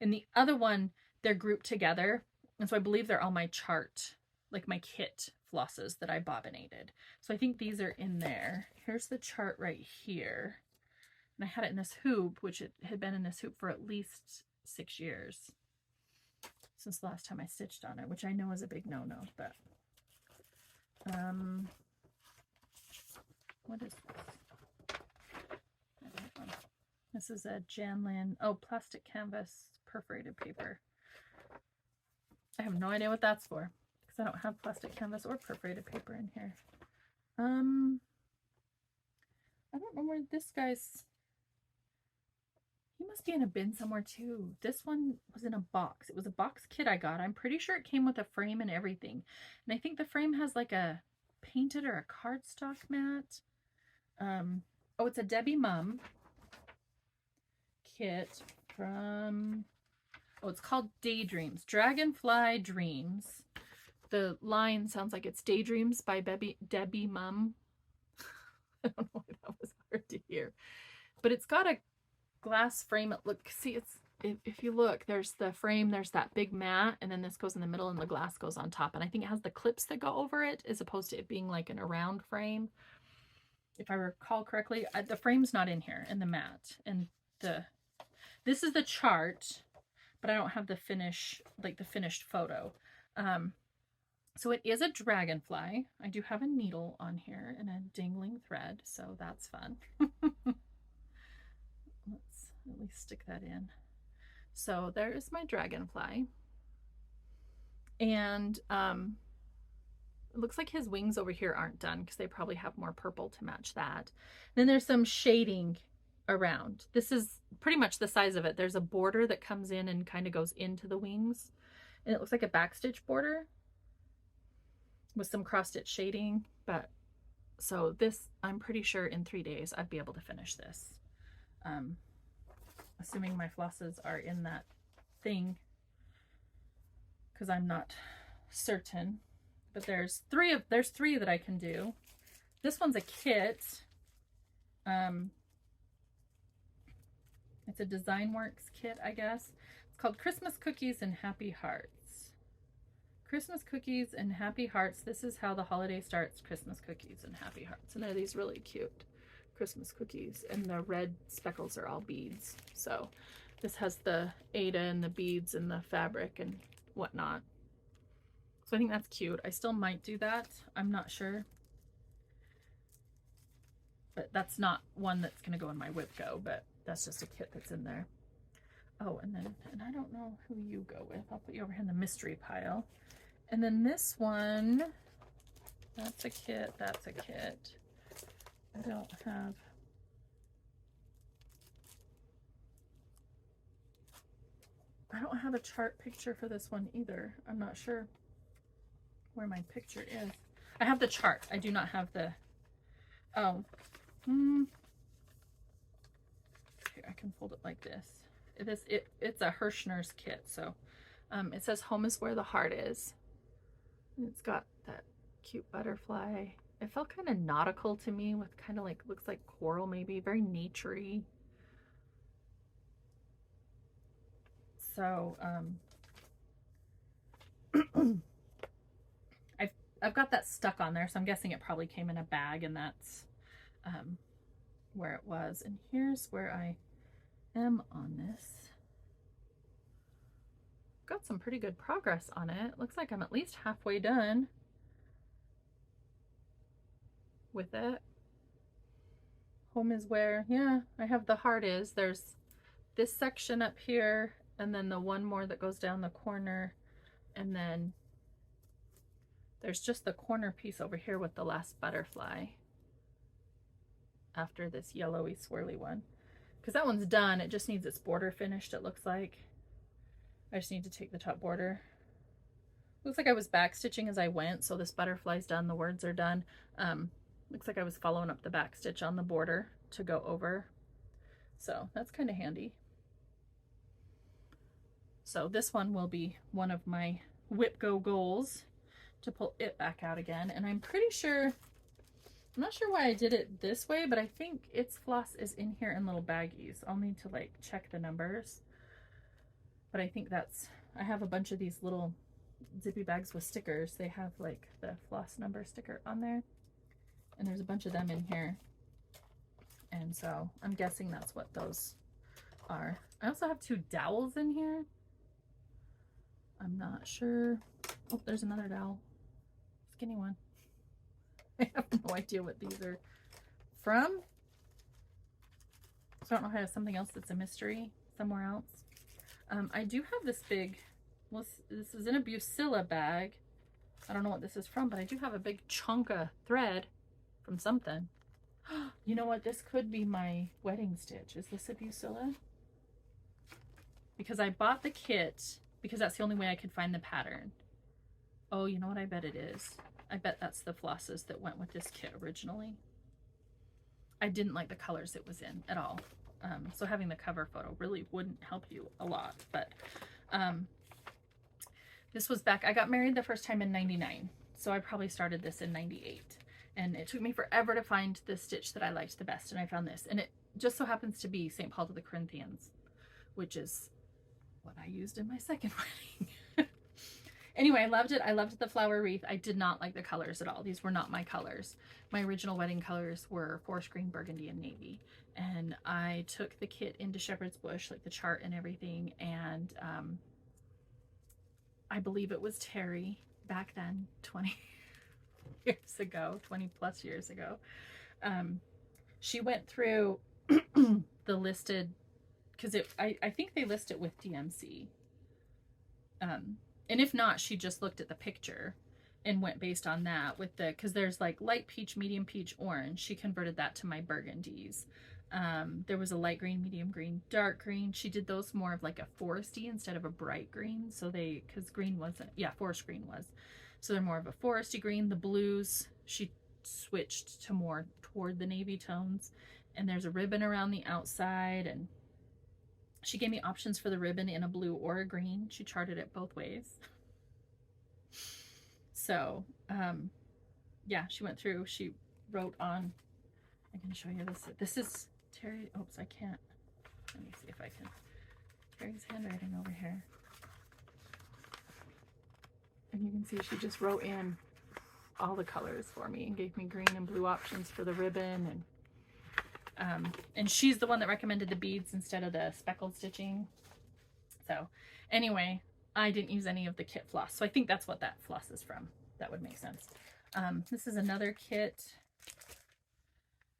And the other one, they're grouped together. And so I believe they're all my chart, like my kit flosses that I bobbinated. So I think these are in there. Here's the chart right here. And I had it in this hoop, which it had been in this hoop for at least 6 years since the last time I stitched on it, which I know is a big no-no, but What is this? This is a Janlin, oh, plastic canvas perforated paper. I have no idea what that's for because I don't have plastic canvas or perforated paper in here. I don't know where this guy's, he must be in a bin somewhere too. This one was in a box. It was a box kit I got. I'm pretty sure it came with a frame and everything. And I think the frame has like a painted or a cardstock mat. Oh, it's a Debbie Mum kit from, oh, it's called Daydreams. Dragonfly Dreams. The line sounds like it's Daydreams by Debbie Mum. I don't know why that was hard to hear. But it's got a glass frame. Look, see, it's, if you look, there's the frame, there's that big mat, and then this goes in the middle and the glass goes on top. And I think it has the clips that go over it as opposed to it being like an around frame. If I recall correctly, the frame's not in here, and the mat. And this is the chart, but I don't have the finish, like the finished photo. So it is a dragonfly. I do have a needle on here and a dangling thread, so that's fun. Let's at least stick that in. So there is my dragonfly. And it looks like his wings over here aren't done because they probably have more purple to match that. Then there's some shading around. This is pretty much the size of it. There's a border that comes in and kind of goes into the wings. And it looks like a backstitch border with some cross-stitch shading. But so this, I'm pretty sure in 3 days I'd be able to finish this. Assuming my flosses are in that thing, because I'm not certain. But there's three that I can do. This one's a kit. It's a Design Works kit, I guess. It's called Christmas Cookies and Happy Hearts. Christmas Cookies and Happy Hearts. This is how the holiday starts. Christmas Cookies and Happy Hearts. And they're these really cute Christmas cookies. And the red speckles are all beads. So this has the Ada and the beads and the fabric and whatnot. So I think that's cute. I still might do that. I'm not sure. But that's not one that's going to go in my WIPGO, but that's just a kit that's in there. Oh, and I don't know who you go with. I'll put you over here in the mystery pile. And then this one, that's a kit, that's a kit. I don't have a chart picture for this one either. I'm not sure where my picture is. I have the chart. I do not have the, oh, here, I can fold it like this. It's a Hirschner's kit. So it says home is where the heart is. And it's got that cute butterfly. It felt kind of nautical to me with kind of like, looks like coral maybe, very naturey. So I've got that stuck on there, so I'm guessing it probably came in a bag, and that's where it was. And here's where I am on this. Got some pretty good progress on it. Looks like I'm at least halfway done with it. Home is where, yeah, I have the heart is. There's this section up here, and then the one more that goes down the corner, and then there's just the corner piece over here with the last butterfly after this yellowy swirly one, because that one's done. It just needs its border finished, it looks like. I just need to take the top border. Looks like I was back stitching as I went, so this butterfly's done, the words are done. Looks like I was following up the back stitch on the border to go over, so that's kind of handy. So this one will be one of my WIPGO goals, to pull it back out again. And I'm pretty sure, I'm not sure why I did it this way, but I think its floss is in here in little baggies. I'll need to like check the numbers. But I think that's, I have a bunch of these little zippy bags with stickers. They have like the floss number sticker on there. And there's a bunch of them in here. And so I'm guessing that's what those are. I also have 2 dowels in here. I'm not sure. Oh, there's another dowel. Skinny one. I have no idea what these are from. So I don't know if I have something else that's a mystery somewhere else. I do have this big, well, this is in a Bucilla bag. I don't know what this is from, but I do have a big chunk of thread from something. You know what? This could be my wedding stitch. Is this a Bucilla? Because I bought the kit because that's the only way I could find the pattern. Oh, you know what? I bet it is. I bet that's the flosses that went with this kit originally. I didn't like the colors it was in at all. So having the cover photo really wouldn't help you a lot. But this was back, I got married the first time in 99. So I probably started this in 98. And it took me forever to find the stitch that I liked the best. And I found this. And it just so happens to be St. Paul to the Corinthians, which is what I used in my second wedding. Anyway, I loved it. I loved the flower wreath. I did not like the colors at all. These were not my colors. My original wedding colors were forest green, burgundy, and navy. And I took the kit into Shepherd's Bush, like the chart and everything. And I believe it was Terry back then, 20 years ago, 20 plus years ago. She went through the listed, because I think they list it with DMC. And if not, she just looked at the picture and went based on that with the, because there's like light peach, medium peach, orange. She converted that to my burgundies. There was a light green, medium green, dark green. She did those more of like a foresty instead of a bright green. So they, because green wasn't, yeah, forest green was. So they're more of a foresty green. The blues, she switched to more toward the navy tones. And there's a ribbon around the outside, and she gave me options for the ribbon in a blue or a green. She charted it both ways. So, yeah, she went through, she wrote on, I can show you this. This is Terry, oops, I can't. Let me see if I can. Terry's handwriting over here. And you can see she just wrote in all the colors for me and gave me green and blue options for the ribbon. And she's the one that recommended the beads instead of the speckled stitching. So anyway, I didn't use any of the kit floss. So I think that's what that floss is from. That would make sense. This is another kit.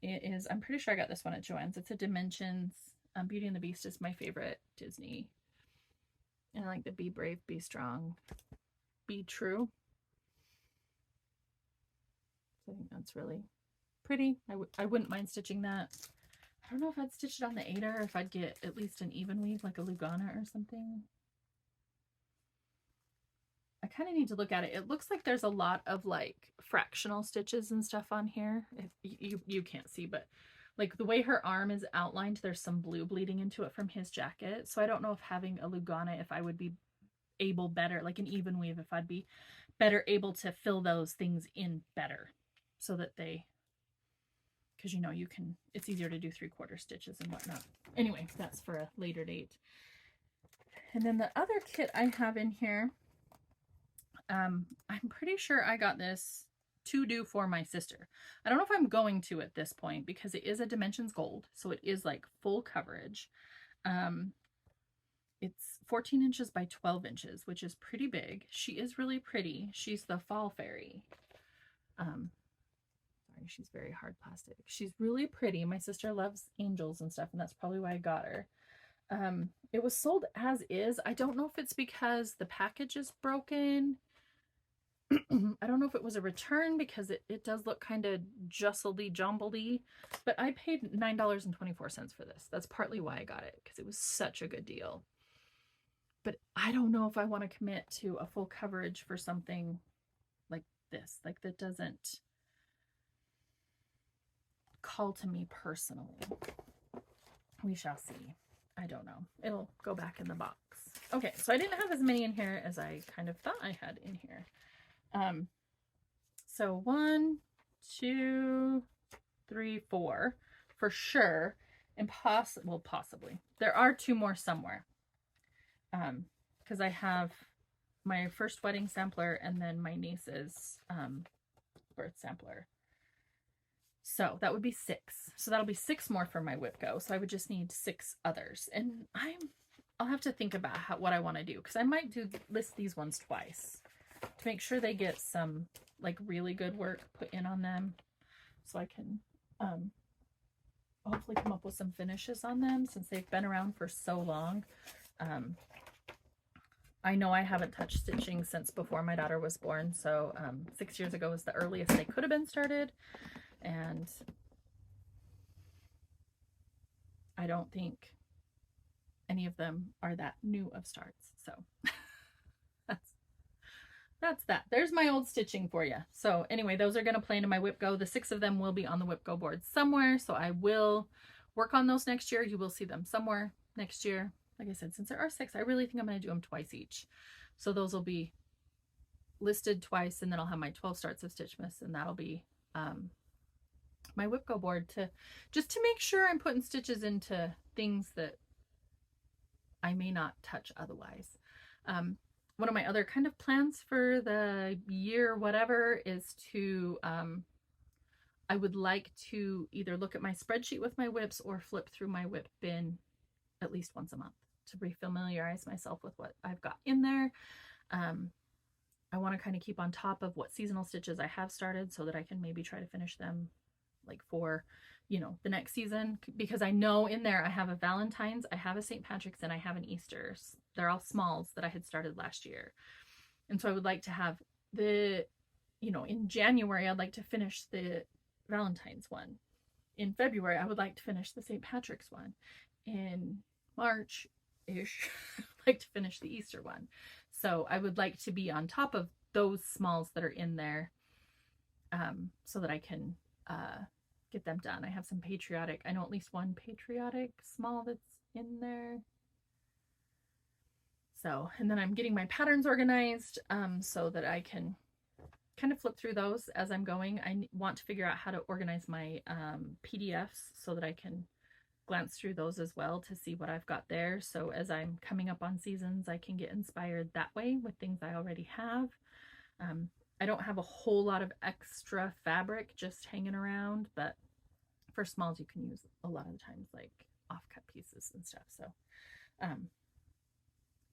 It is, I'm pretty sure I got this one at Joann's. It's a Dimensions. Beauty and the Beast is my favorite Disney. And I like the Be Brave, Be Strong, Be True. So I think that's really pretty. I wouldn't mind stitching that. I don't know if I'd stitch it on the 8er or if I'd get at least an even weave like a Lugana or something. I kind of need to look at it. It looks like there's a lot of like fractional stitches and stuff on here. You can't see, but like the way her arm is outlined, there's some blue bleeding into it from his jacket. So I don't know if having a Lugana, if I would be able better, like an even weave, if I'd be better able to fill those things in better so that they, because you know, you can, it's easier to do 3/4 stitches and whatnot. Anyway, that's for a later date. And then the other kit I have in here, I'm pretty sure I got this to do for my sister. I don't know if I'm going to at this point because it is a Dimensions Gold, so it is like full coverage. It's 14 inches by 12 inches, which is pretty big. She is really pretty. She's the Fall Fairy. Sorry, she's very hard plastic. She's really pretty. My sister loves angels and stuff, and that's probably why I got her. It was sold as is. I don't know if it's because the package is broken. I don't know if it was a return because it does look kind of justledy jumbledy, but I paid $9.24 for this. That's partly why I got it, because it was such a good deal. But I don't know if I want to commit to a full coverage for something like this, like that doesn't call to me personally. We shall see. I don't know. It'll go back in the box. Okay, so I didn't have as many in here as I kind of thought I had in here. So 1, 2, 3, 4 for sure, and possibly. There are 2 more somewhere. Because I have my first wedding sampler and then my niece's birth sampler. So that would be 6. So that'll be 6 more for my WIPGO. So I would just need 6 others. And I'll have to think about what I want to do, because I might list these ones twice to make sure they get some like really good work put in on them, so I can hopefully come up with some finishes on them since they've been around for so long. I know I haven't touched stitching since before my daughter was born, so 6 years ago was the earliest they could have been started, and I don't think any of them are that new of starts. So that's that. There's my old stitching for you. So anyway, those are going to play into my WIPGO. The 6 of them will be on the WIPGO board somewhere, so I will work on those next year. You will see them somewhere next year. Like I said, since there are 6, I really think I'm going to do them twice each. So those will be listed twice, and then I'll have my 12 starts of Stitchmas, and that'll be my WIPGO board just to make sure I'm putting stitches into things that I may not touch otherwise. One of my other kind of plans for the year, whatever, is to, I would like to either look at my spreadsheet with my WIPs or flip through my WIP bin at least once a month to refamiliarize myself with what I've got in there. I want to kind of keep on top of what seasonal stitches I have started so that I can maybe try to finish them like for, you know, the next season, because I know in there I have a Valentine's, I have a St. Patrick's, and I have an Easter's. They're all smalls that I had started last year. And so I would like to have the, you know, in January, I'd like to finish the Valentine's one. In February, I would like to finish the St. Patrick's one. In March-ish, I'd like to finish the Easter one. So I would like to be on top of those smalls that are in there, so that I can get them done. I have some patriotic, I know at least one patriotic small that's in there. So, and then I'm getting my patterns organized so that I can kind of flip through those as I'm going. I want to figure out how to organize my PDFs so that I can glance through those as well to see what I've got there. So as I'm coming up on seasons, I can get inspired that way with things I already have. I don't have a whole lot of extra fabric just hanging around, but for smalls you can use a lot of the times like offcut pieces and stuff. So,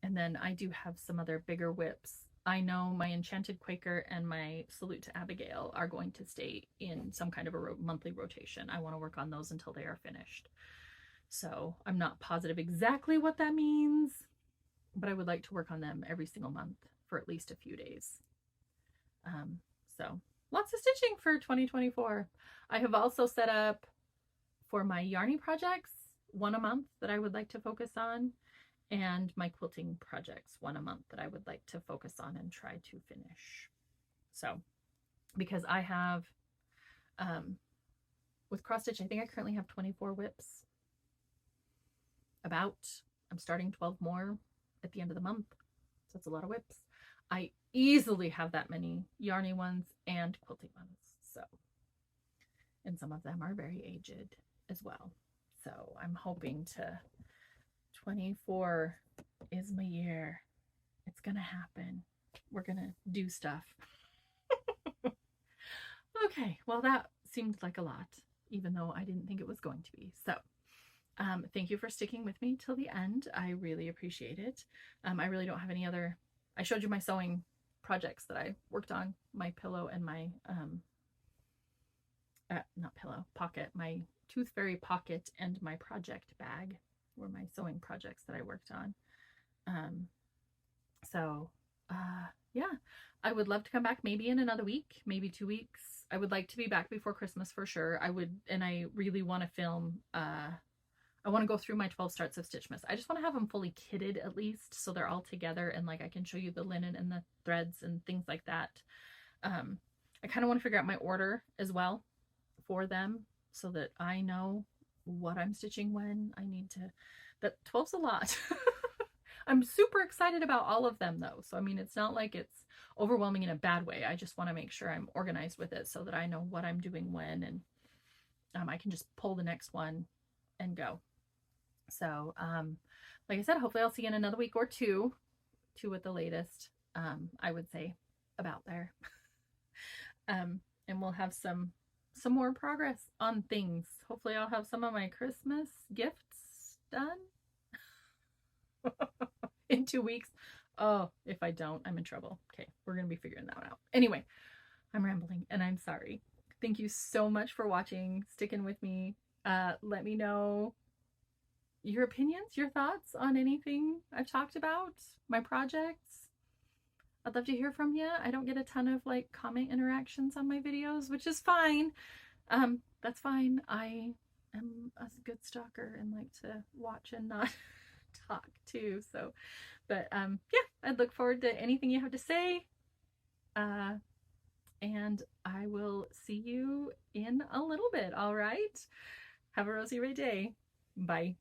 and then I do have some other bigger WIPs. I know my Enchanted Quaker and my Salute to Abigail are going to stay in some kind of a monthly rotation. I want to work on those until they are finished. So I'm not positive exactly what that means, but I would like to work on them every single month for at least a few days. So lots of stitching for 2024. I have also set up for my yarny projects, 1 a month that I would like to focus on, and my quilting projects, 1 a month that I would like to focus on and try to finish. So, because I have, with cross stitch, I think I currently have 24 WIPs. I'm starting 12 more at the end of the month. So that's a lot of WIPs. I easily have that many yarny ones and quilting ones. So, and some of them are very aged as well. So I'm hoping to, 24 is my year. It's gonna happen. We're gonna do stuff. Okay, well that seemed like a lot, even though I didn't think it was going to be. So thank you for sticking with me till the end. I really appreciate it. I really don't have any other, I showed you my sewing projects that I worked on, my pillow and my, not pillow, pocket, my Tooth Fairy pocket and my project bag were my sewing projects that I worked on. Yeah, I would love to come back maybe in another week, maybe 2 weeks. I would like to be back before Christmas for sure. And I really want to film, I want to go through my 12 starts of Stitchmas. I just want to have them fully kitted at least, so they're all together and like I can show you the linen and the threads and things like that. I kind of want to figure out my order as well for them so that I know what I'm stitching when I need to. But 12's a lot. I'm super excited about all of them though. So I mean, it's not like it's overwhelming in a bad way. I just want to make sure I'm organized with it so that I know what I'm doing when, and I can just pull the next one and go. So, like I said, hopefully I'll see you in another week or two at the latest, I would say about there. And we'll have some more progress on things. Hopefully I'll have some of my Christmas gifts done in 2 weeks. Oh, if I don't, I'm in trouble. Okay, we're going to be figuring that out. Anyway, I'm rambling and I'm sorry. Thank you so much for watching, sticking with me. Let me know your opinions, your thoughts on anything I've talked about, my projects. I'd love to hear from you. I don't get a ton of like comment interactions on my videos, which is fine. That's fine. I am a good stalker and like to watch and not talk too. So, but yeah, I'd look forward to anything you have to say. And I will see you in a little bit. All right. Have a rosy ray day. Bye.